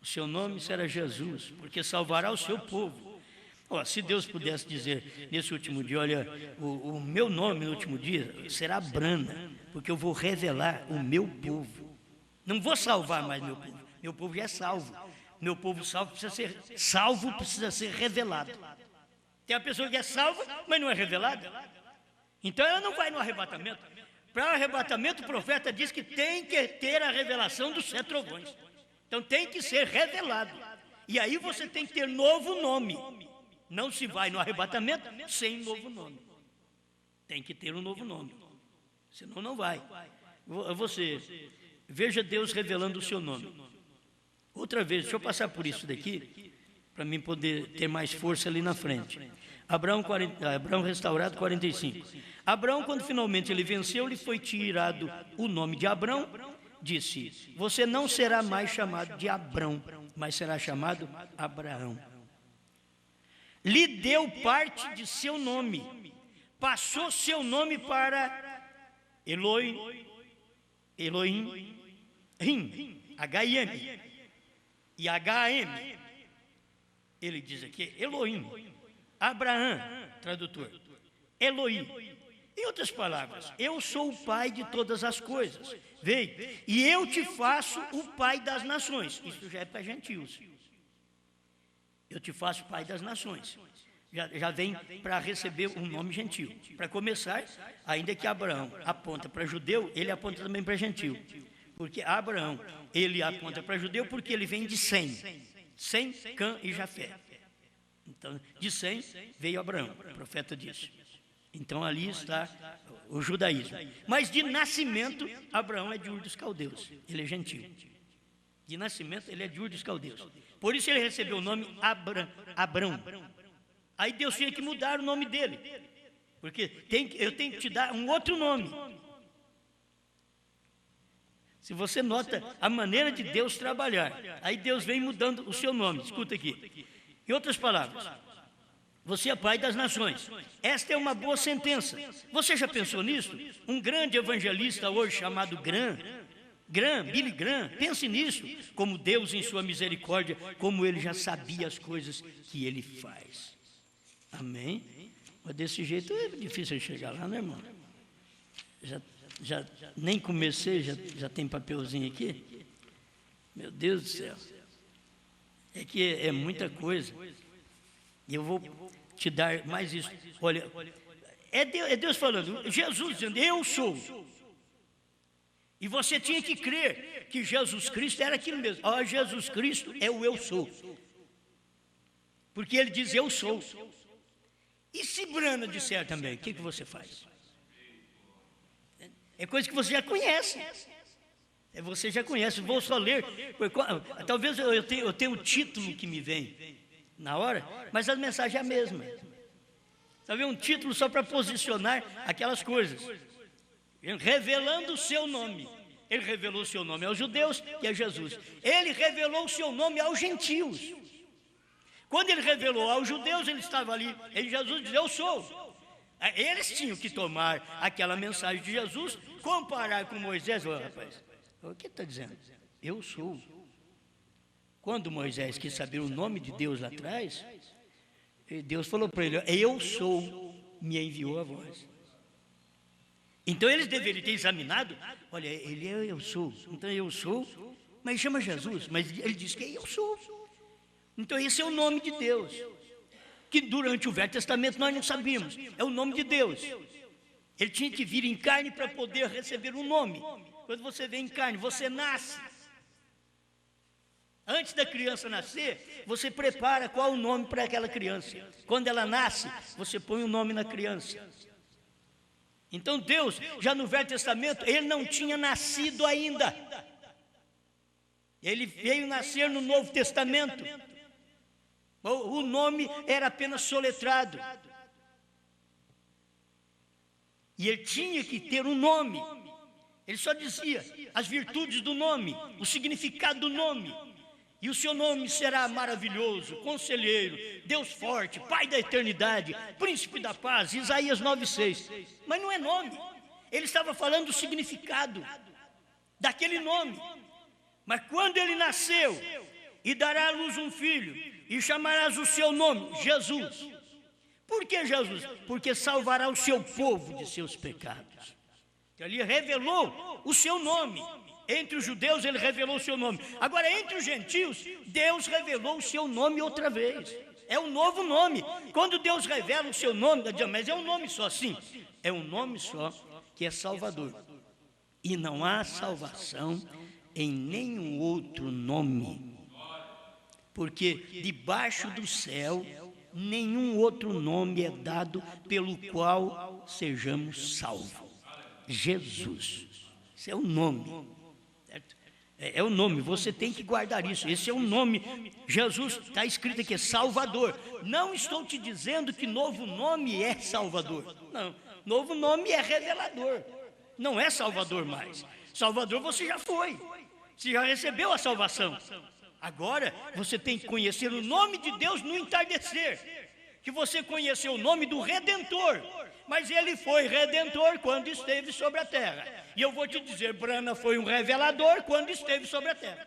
O seu nome será Jesus, porque salvará o seu povo. Se Deus pudesse dizer nesse último dia, olha, o meu nome no último dia será Brana, porque eu vou revelar o meu povo. Não vou salvar mais meu povo. Meu povo já é salvo. Meu povo precisa ser revelado. Tem a pessoa que é salva, mas não é revelada. Então ela não vai no arrebatamento. Para o arrebatamento, o profeta diz que tem que ter a revelação dos 7 trovões. Então tem que ser revelado. E aí você tem que ter novo nome. Não se vai no arrebatamento sem novo nome. Tem que ter um novo nome. Senão não vai. Você veja Deus revelando o seu nome. Outra vez, deixa eu passar por isso daqui, para mim poder ter mais força ali na frente. Abraão restaurado 45. Abraão, quando finalmente ele venceu, lhe foi tirado o nome de Abrão, disse, você não será mais chamado de Abrão, mas será chamado Abraão. lhe deu parte de seu nome, passou seu nome para Elohim, H-I-M, e H-A-M. Ele diz aqui, Elohim, Abraão, tradutor, Elohim. Em outras palavras, eu sou o pai de todas as coisas. Veio, e eu te faço o pai das nações. Isso já é para gentios. Eu te faço pai das nações. Já vem para receber um nome gentil. Para começar, ainda que Abraão aponta para judeu, ele aponta também para gentil. Porque Abraão, ele aponta para judeu porque ele vem de Sem, Cã e Jafé. Então, de Sem veio Abraão, o profeta disse. Então ali está o judaísmo. Mas de nascimento, Abraão é de Ur dos Caldeus, ele é gentil. De nascimento, ele é de Ur dos Caldeus. Por isso ele recebeu o nome Abrão. Aí Deus tinha que mudar o nome dele, porque eu tenho que te dar um outro nome. Se você nota a maneira de Deus trabalhar, aí Deus vem mudando o seu nome. Escuta aqui. Em outras palavras, você é pai das nações. Esta é uma boa sentença. Você já pensou nisso? Um grande evangelista hoje chamado Billy Graham, pense nisso. Como Deus em sua misericórdia, como ele já sabia as coisas que ele faz. Amém? Mas desse jeito é difícil chegar lá, né, irmão? Já nem comecei, já tem papelzinho aqui. Meu Deus do céu. É que é muita coisa. E eu vou te dar mais isso. Olha, é Deus falando, Jesus dizendo, eu sou. E você tinha que crer que Jesus Cristo era aquilo mesmo. Ó, Jesus Cristo é o eu sou. Porque ele diz, eu sou. E se Brana disser também, o que você faz? É coisa que você já conhece. Você já conhece, vou só ler. Talvez eu tenha o título que me vem na hora, mas a mensagem é a mesma. Talvez um título só para posicionar aquelas coisas. Revelando o seu nome. Ele revelou o seu nome aos judeus, que é Jesus. Ele revelou o seu nome aos gentios. Quando ele revelou aos judeus, ele estava ali, e Jesus diz, eu sou. Eles tinham que tomar aquela mensagem de Jesus, comparar com Moisés. Oh, rapaz, o que está dizendo? Eu sou. Quando Moisés quis saber o nome de Deus lá atrás, Deus falou para ele, eu sou, me enviou a vós. Então eles deveriam ter examinado, olha, ele é eu sou, então eu sou, mas chama Jesus, mas ele diz que é eu sou. Então esse é o nome de Deus, que durante o Velho Testamento nós não sabíamos, é o nome de Deus. Ele tinha que vir em carne para poder receber um nome. Quando você vem em carne, você nasce. Antes da criança nascer, você prepara qual o nome para aquela criança. Quando ela nasce, você põe o nome na criança. Então Deus, já no Velho Testamento, ele não tinha nascido ainda. Ele veio nascer no Novo Testamento. O nome era apenas soletrado. E ele tinha que ter um nome. Ele só dizia as virtudes do nome, o significado do nome. E o seu nome será maravilhoso, conselheiro, Deus forte, Pai da eternidade, Príncipe da paz, Isaías 9:6. Mas não é nome. Ele estava falando do significado daquele nome. Mas quando ele nasceu, e dará à luz um filho, e chamarás o seu nome, Jesus. Por que Jesus? Porque salvará o seu povo de seus pecados. Ele revelou o seu nome. Entre os judeus ele revelou o seu nome. Agora entre os gentios, Deus revelou o seu nome outra vez. É um novo nome. Quando Deus revela o seu nome, mas é um nome só, sim. É um nome só que é Salvador. E não há salvação em nenhum outro nome. Porque debaixo do céu, nenhum outro nome é dado pelo qual sejamos salvos. Jesus. Esse é o nome. É o nome, você tem que guardar isso. Esse é o nome. Jesus, está escrito aqui, Salvador. Não estou te dizendo que novo nome é Salvador. Não, novo nome é revelador. Não é Salvador mais. Salvador você já foi. Você já recebeu a salvação. Agora você tem que conhecer o nome de Deus no entardecer. que você conheceu o nome do Redentor, mas ele foi redentor quando esteve sobre a terra. E eu vou te dizer, Brana foi um revelador quando esteve sobre a terra.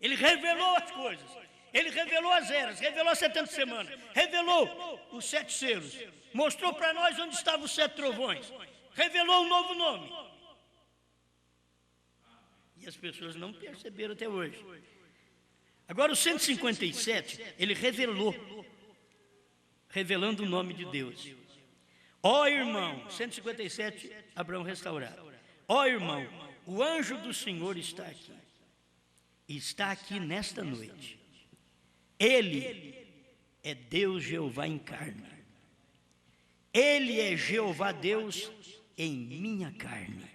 Ele revelou as coisas, ele revelou as eras, revelou as 70 semanas, revelou os 7 selos, mostrou para nós onde estavam os 7 trovões, revelou um novo nome. E as pessoas não perceberam até hoje. Agora o 157, ele revelando o nome de Deus. Ó irmão, 157, Abraão restaurado. Ó irmão, o anjo do Senhor está aqui nesta noite. Ele é Deus Jeová em carne. Ele é Jeová Deus em minha carne.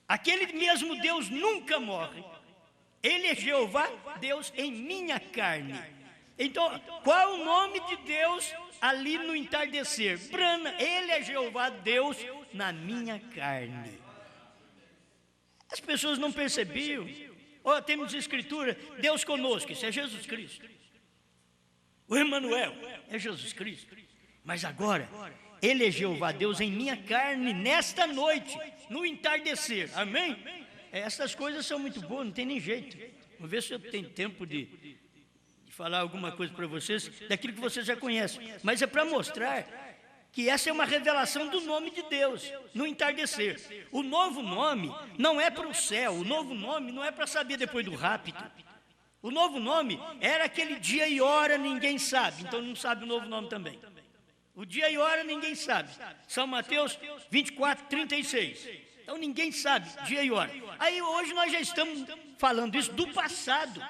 Aquele mesmo Deus nunca morre. Ele é Jeová Deus em minha carne. Então, qual o nome de Deus ali no entardecer? Brana, ele é Jeová Deus na minha carne. As pessoas não percebiam. Temos escritura, Deus conosco, isso é Jesus Cristo. O Emmanuel é Jesus Cristo. Mas agora, ele é Jeová Deus em minha carne nesta noite, no entardecer. Amém? Essas coisas são muito boas, não tem nem jeito. Vamos ver se eu tenho tempo de falar alguma coisa para vocês, daquilo que vocês já conhecem. Mas é para mostrar que essa é uma revelação do nome de Deus, no entardecer. O novo nome não é para o céu, o novo nome não é para saber depois do rapto. O novo nome era aquele dia e hora, ninguém sabe, então não sabe o novo nome também. O dia e hora ninguém sabe. São Mateus 24, 36. Então ninguém sabe dia e hora. Aí hoje nós já estamos falando isso do passado.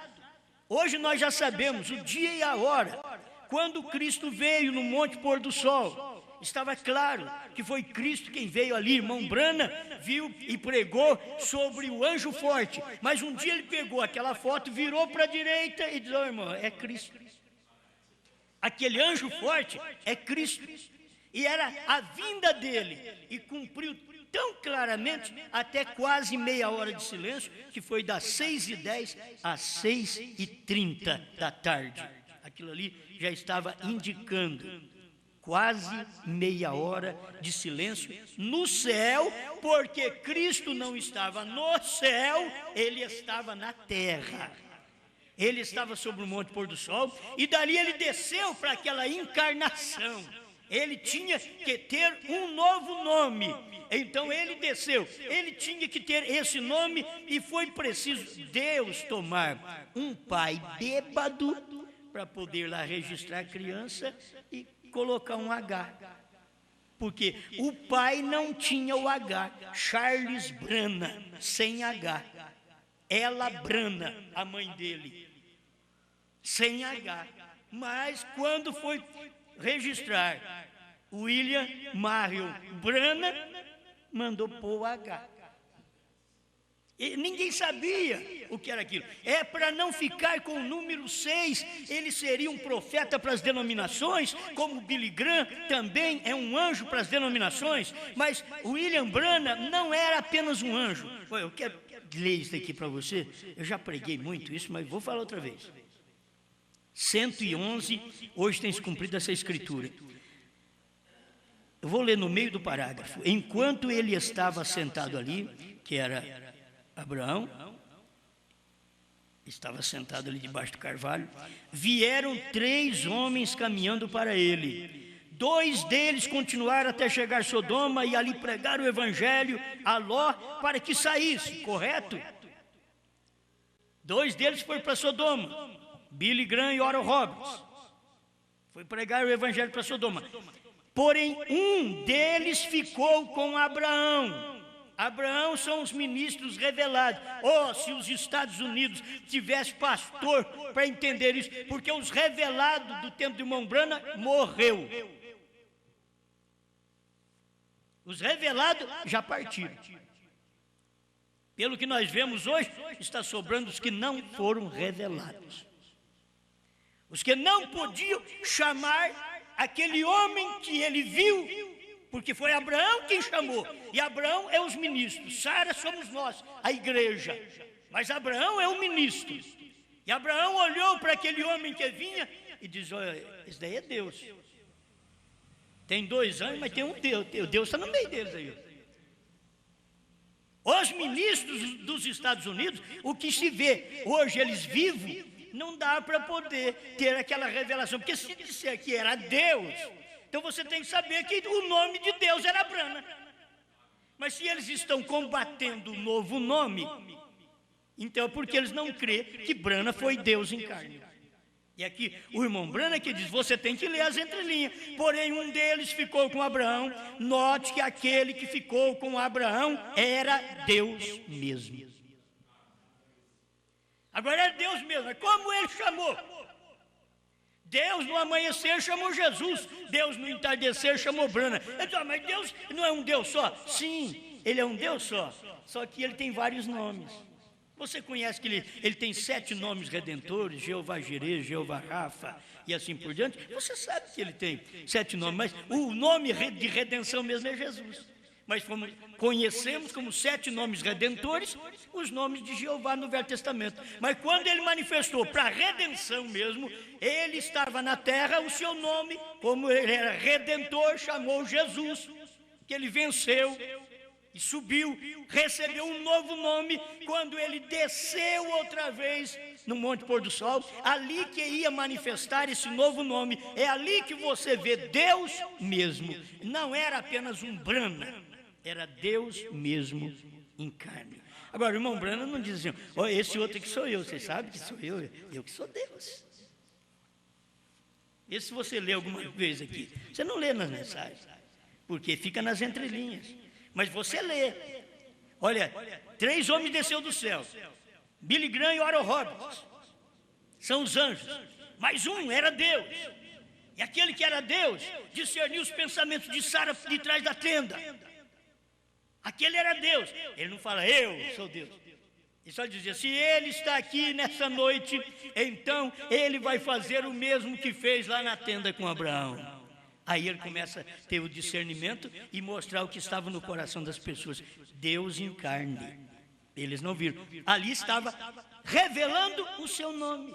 Hoje nós já sabemos o dia e a hora. Quando Cristo veio no Monte Pôr do Sol, estava claro que foi Cristo quem veio ali. Irmão Brana viu e pregou sobre o anjo forte. Mas um dia ele pegou aquela foto, virou para a direita e disse: irmão, é Cristo. Aquele anjo forte é Cristo. E era a vinda dele. E cumpriu tão claramente, até quase meia hora de silêncio, que foi das 6h10 às 6h30 da tarde. Aquilo ali já estava indicando quase meia hora de silêncio no céu, porque Cristo não estava no céu, ele estava na terra. Ele estava sobre o Monte Pôr do Sol, e dali ele desceu para aquela encarnação. Ele tinha que ter um novo nome. Então ele desceu, ele tinha que ter esse nome, e foi preciso Deus tomar um pai bêbado para poder lá registrar a criança e colocar um H. Porque o pai não tinha o H, Charles Brana, sem H. Ela Brana, a mãe dele, sem H. Mas quando foi registrar William Marion Brana, mandou pôr o H. E ninguém sabia o que era aquilo. É para não ficar com o número 6. Ele seria um profeta para as denominações, como Billy Graham também é um anjo para as denominações. Mas William Brana não era apenas um anjo. Eu quero ler isso aqui para você. Eu já preguei muito isso, mas vou falar outra vez. 111, hoje tem se cumprido essa escritura. Eu vou ler no meio do parágrafo. Enquanto ele estava sentado ali, que era Abraão, estava sentado ali debaixo do carvalho, vieram 3 homens caminhando para ele. 2 deles continuaram até chegar a Sodoma e ali pregaram o evangelho a Ló para que saísse, correto? 2 deles foram para Sodoma, Billy Graham e Oral Roberts. Foi pregar o evangelho para Sodoma. Porém, um deles ficou com Abraão. Abraão são os ministros revelados. Se os Estados Unidos tivessem pastor para entender isso, porque os revelados do tempo de irmão Brana morreu. Os revelados já partiram. Pelo que nós vemos hoje, está sobrando os que não foram revelados. Os que não podiam chamar aquele homem que ele viu, porque foi Abraão quem chamou, e Abraão é os ministros, Sara somos nós, a igreja, mas Abraão é o ministro, e Abraão olhou para aquele homem que vinha e diz, olha, esse daí é Deus. Tem 2 anjos, mas tem um Deus. O Deus está no meio deles aí. Os ministros dos Estados Unidos, o que se vê hoje eles vivos, não dá para poder ter aquela revelação. Porque se disser que era Deus, então você tem que saber que o nome de Deus era Brana. Mas se eles estão combatendo o novo nome, então é porque eles não crêem que Brana foi Deus em carne. E aqui o irmão Brana que diz, você tem que ler as entrelinhas. Porém um deles ficou com Abraão. Note que aquele que ficou com Abraão era Deus mesmo. Agora é Deus mesmo, mas como ele chamou? Deus no amanhecer chamou Jesus, Deus no entardecer chamou Brana. Então, mas Deus não é um Deus só? Sim, ele é um Deus só que ele tem vários nomes. Você conhece que ele tem 7 nomes redentores, Jeová Jireh, Jeová Rafa e assim por diante? Você sabe que ele tem 7 nomes, mas o nome de redenção mesmo é Jesus. Mas conhecemos como 7 nomes redentores os nomes de Jeová no Velho Testamento. Mas quando ele manifestou para a redenção mesmo, ele estava na terra, o seu nome, como ele era redentor, chamou Jesus, que ele venceu e subiu, recebeu um novo nome quando ele desceu outra vez no Monte Pôr do Sol, ali que ia manifestar esse novo nome. É ali que você vê Deus mesmo. Não era apenas um Brana, era Deus mesmo em carne. Agora o irmão Brana não diz assim, oh, esse outro que sou eu, você sabe que sou eu que sou Deus. Esse se você lê alguma vez aqui, você não lê nas mensagens, porque fica nas entrelinhas. Mas você lê, olha, 3 homens desceu do céu, Billy Graham e Oral Roberts, são os anjos, mas um era Deus, e aquele que era Deus discerniu os pensamentos de Sara de trás da tenda, aquele era Deus, ele não fala eu sou Deus, ele só dizia, se ele está aqui nessa noite, então ele vai fazer o mesmo que fez lá na tenda com Abraão. Aí ele começa a ter o discernimento e mostrar o que estava no coração das pessoas. Deus em carne. Eles não viram. Ali estava revelando o seu nome.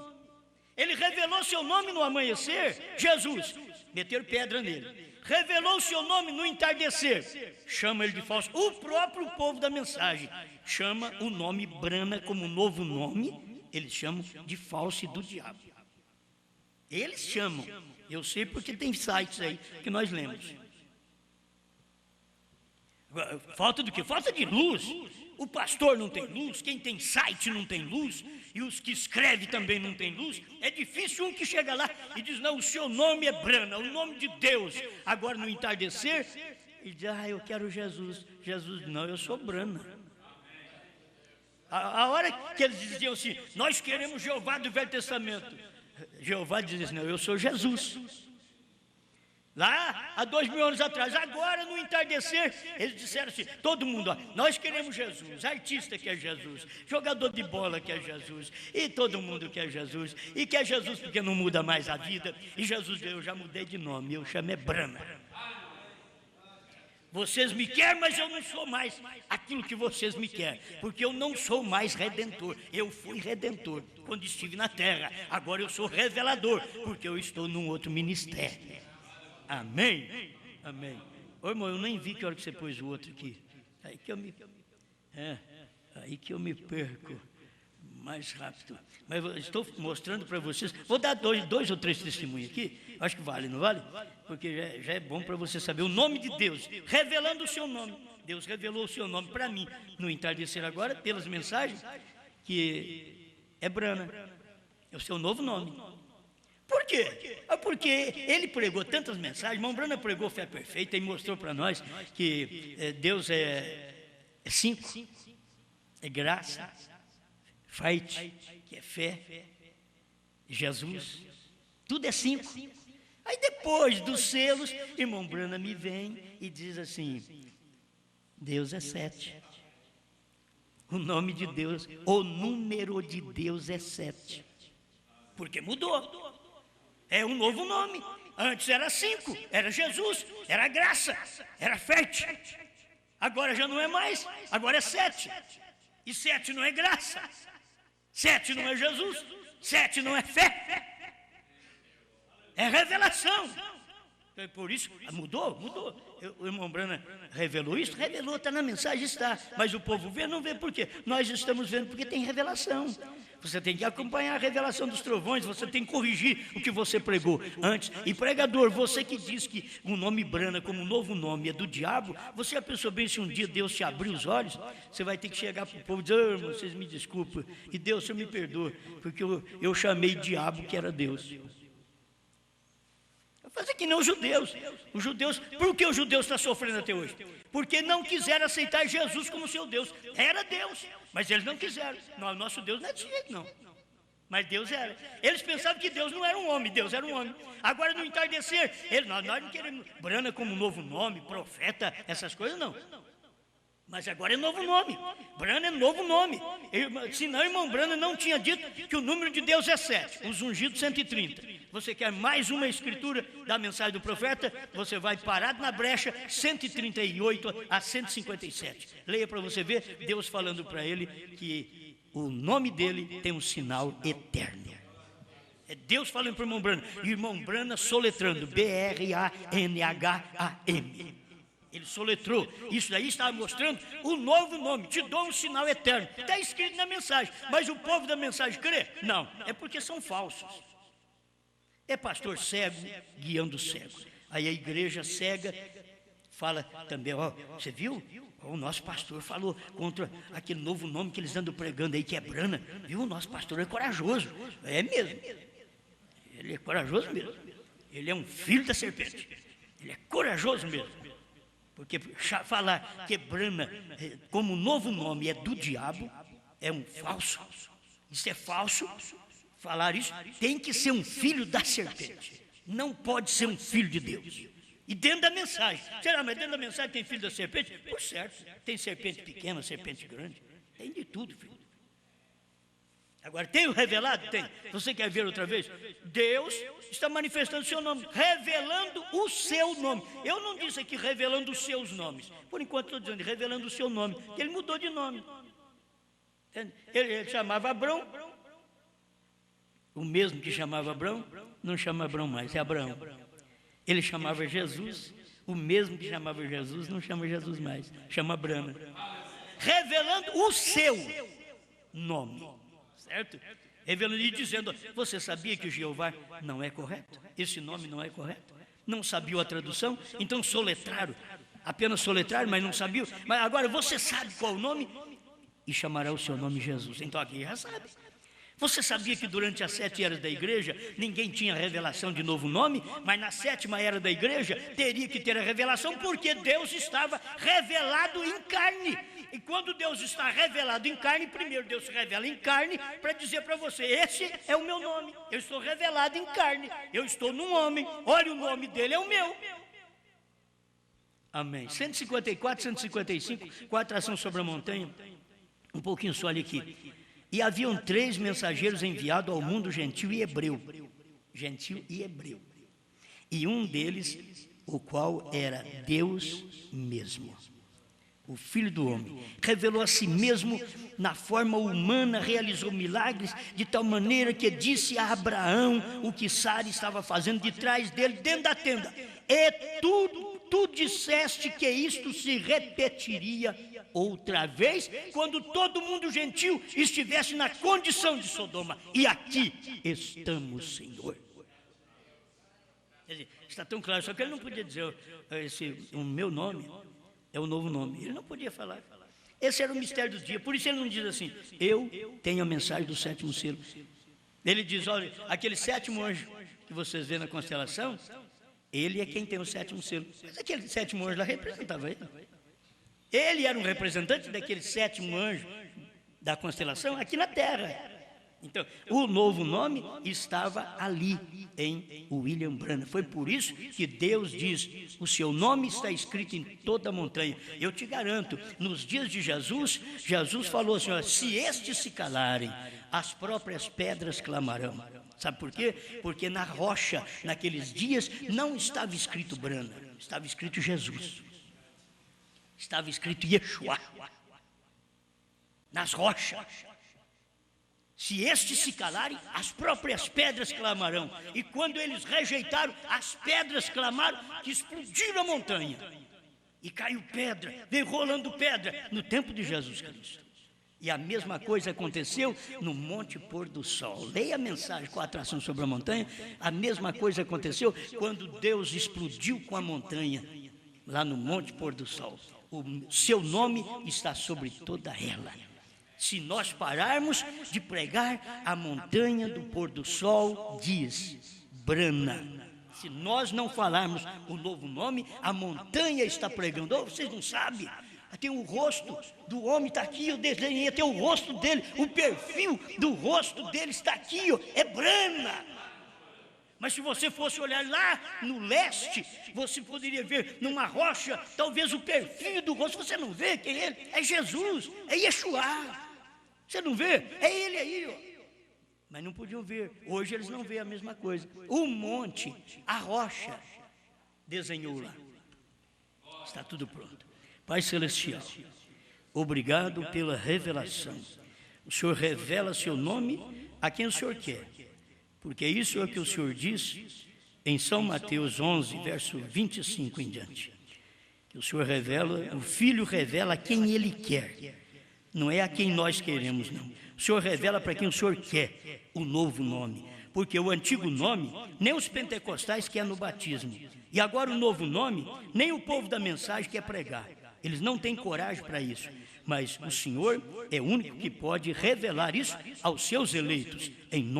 Ele revelou seu nome no amanhecer, Jesus. Meteram pedra nele. Revelou o seu nome no entardecer. Chama ele de falso. O próprio povo da mensagem chama o nome Brana como novo nome. Eles chamam de falso e do diabo. Eles chamam. Eu sei porque tem sites aí que nós lemos. Falta do quê? Falta de luz. O pastor não tem luz, quem tem site não tem luz, e os que escrevem também não tem luz. É difícil um que chega lá e diz, não, o seu nome é Brana, o nome de Deus. Agora no entardecer, ele diz, eu quero Jesus. Jesus, não, eu sou Brana. A hora que eles diziam assim, nós queremos Jeová do Velho Testamento. Jeová diz assim, não, eu sou Jesus. Lá, há 2000 anos atrás, agora no entardecer, eles disseram assim, todo mundo, nós queremos Jesus, artista quer Jesus, jogador de bola quer Jesus, e todo mundo quer Jesus, e quer Jesus porque não muda mais a vida, e Jesus, eu já mudei de nome, eu chamo é Brana. Vocês me querem, mas eu não sou mais aquilo que vocês me querem, porque eu não sou mais redentor. Eu fui redentor quando estive na terra, agora eu sou revelador, porque eu estou num outro ministério. Amém? Amém. Ô irmão, eu nem vi que hora que você pôs o outro aqui. Aí que eu me perco mais rápido. Mas eu estou mostrando para vocês, vou dar dois ou 3 testemunhos aqui, acho que vale, não vale? Porque já é bom para você saber o nome de Deus, revelando o seu nome. Deus revelou o seu nome para mim, no entardecer agora, pelas mensagens, que é Brana, é o seu novo nome. Por quê? Porque ele pregou tantas mensagens, irmão Brana pregou fé perfeita e mostrou para nós que Deus é 5, é graça, fight, que é fé, Jesus, tudo é 5. Aí depois dos selos, irmão Brana me vem e diz assim, Deus é 7. O nome de Deus, o número de Deus é 7. Porque mudou. É um novo nome. Antes era 5, era Jesus, era graça, era fé. Agora já não é mais, agora é 7. E 7 não é graça, 7 não é Jesus, 7 não é fé. É revelação. Então, por isso, mudou. O irmão Brana revelou isso? Revelou, está na mensagem, está. Mas o povo vê, não vê por quê? Nós estamos vendo porque tem revelação. Você tem que acompanhar a revelação dos trovões, você tem que corrigir o que você pregou antes. E pregador, você que diz que o nome Brana como novo nome é do diabo, você já pensou bem se um dia Deus te abrir os olhos? Você vai ter que chegar para o povo e dizer, irmão, vocês me desculpem, e Deus, o Senhor me perdoa, porque eu chamei diabo que era Deus. Fazer que nem os judeus. Por que os judeus estão sofrendo até hoje? Porque não quiseram aceitar Jesus como seu Deus. Era Deus, mas eles não quiseram. Não, nosso Deus não é desse jeito, não. Mas Deus era. Eles pensavam que Deus não era um homem, Deus era um homem. Agora, no entardecer, nós não queremos Brana como novo nome, profeta, essas coisas, não. Mas agora é novo nome. Brana é novo nome. Senão, irmão Brana não tinha dito que o número de Deus é 7, os ungidos 130. Você quer mais uma escritura da mensagem do profeta? Você vai parado na brecha 138 a 157. Leia para você ver Deus falando para ele que o nome dele tem um sinal eterno. É Deus falando para o irmão Brana. E o irmão Brana soletrando BRANHAM. Ele soletrou. Isso daí estava mostrando o novo nome. Te dou um sinal eterno. Está escrito na mensagem. Mas o povo da mensagem crê? Não. É porque são falsos. É pastor cego guiando cego. Aí a igreja cega fala também, ó, você viu? O nosso pastor falou contra aquele novo nome que eles andam pregando aí, que é Brana. Viu? O nosso pastor é corajoso. É mesmo. Ele é corajoso mesmo. Ele é um filho da serpente. Ele é corajoso mesmo. Porque falar que Brana como novo nome é do diabo, é um falso. Isso é falso. Falar isso, tem que ser um filho da serpente. Não pode ser um filho de Deus. E dentro da mensagem. Será, mas dentro da mensagem tem filho da serpente? Por certo. Tem serpente pequena, serpente grande. Tem de tudo, filho. Agora, tem o revelado? Tem. Você quer ver outra vez? Deus está manifestando o seu nome, revelando o seu nome. Eu não disse aqui revelando os seus nomes. Por enquanto estou dizendo revelando o seu nome. Ele mudou de nome. Ele chamava Abrão. O mesmo que chamava Abrão, não chama Abrão mais, é Abraão. Ele chamava Jesus. O mesmo que chamava Jesus, não chama Jesus mais, chama Brana. Revelando o seu nome. Certo? Revelando e dizendo, você sabia que o Jeová não é correto? Esse nome não é correto? Não sabia a tradução? Então soletraram, apenas soletraram, mas não sabiam. Mas agora você sabe qual o nome? E chamará o seu nome Jesus. Então aqui já sabe. Você sabia que durante as 7 eras da igreja, ninguém tinha revelação de novo nome? Mas na 7ª era da igreja, teria que ter a revelação, porque Deus estava revelado em carne. E quando Deus está revelado em carne, primeiro Deus se revela em carne para dizer para você, esse é o meu nome, eu estou revelado em carne, eu estou num homem, olha o nome dele é o meu. Amém. 154, 155, com a atração sobre a montanha, um pouquinho só ali aqui. E haviam 3 mensageiros enviados ao mundo gentil e hebreu. Gentil e hebreu. E um deles, o qual era Deus mesmo. O Filho do Homem. Revelou a si mesmo na forma humana, realizou milagres, de tal maneira que disse a Abraão o que Sara estava fazendo de trás dele, dentro da tenda. E tu disseste que isto se repetiria outra vez, quando todo mundo gentil estivesse na condição de Sodoma. E aqui estamos, Senhor. Quer dizer, está tão claro, só que ele não podia dizer o meu nome é o novo nome. Ele não podia falar. Esse era o mistério do dia. Por isso ele não diz assim, eu tenho a mensagem do 7º selo. Ele diz, olha, aquele 7º anjo que vocês vêem na constelação, ele é quem tem o 7º selo. Mas aquele 7º anjo lá representava ele. Ele era um representante daquele 7º anjo da constelação aqui na Terra. Então, o novo nome estava ali em William Branham. Foi por isso que Deus diz, o seu nome está escrito em toda a montanha. Eu te garanto, nos dias de Jesus, Jesus falou assim, ó, se estes se calarem, as próprias pedras clamarão. Sabe por quê? Porque na rocha, naqueles dias, não estava escrito Branham, estava escrito Jesus. Estava escrito Yeshua. Nas rochas. Se estes se calarem, as próprias pedras clamarão. E quando eles rejeitaram, as pedras clamaram, que explodiram a montanha. E caiu pedra, veio rolando pedra, no tempo de Jesus Cristo. E a mesma coisa aconteceu no Monte Pôr do Sol. Leia a mensagem com a atração sobre a montanha. A mesma coisa aconteceu quando Deus explodiu com a montanha, lá no Monte Pôr do Sol. O seu nome está sobre toda ela. Se nós pararmos de pregar, a montanha do pôr do sol diz, brana. Se nós não falarmos o novo nome, a montanha está pregando. Oh, vocês não sabem? Tem o rosto do homem, está aqui, eu desenhei, tem o rosto dele, o perfil do rosto dele está aqui, ó, é brana. Mas se você fosse olhar lá no leste, você poderia ver numa rocha, talvez o perfil do rosto, você não vê quem é ele? É Jesus, é Yeshua. Você não vê? É ele aí, ó. Mas não podiam ver. Hoje eles não veem a mesma coisa. O monte, a rocha, desenhou lá. Está tudo pronto. Pai Celestial, obrigado pela revelação. O Senhor revela seu nome a quem o Senhor quer. Porque isso é o que o Senhor diz em São Mateus 11, verso 25 em diante. Que o Senhor revela, o Filho revela a quem Ele quer. Não é a quem nós queremos, não. O Senhor revela para quem o Senhor quer o novo nome. Porque o antigo nome, nem os pentecostais querem no batismo. E agora o novo nome, nem o povo da mensagem quer pregar. Eles não têm coragem para isso. Mas o Senhor é o único que pode revelar isso aos seus eleitos. Em nome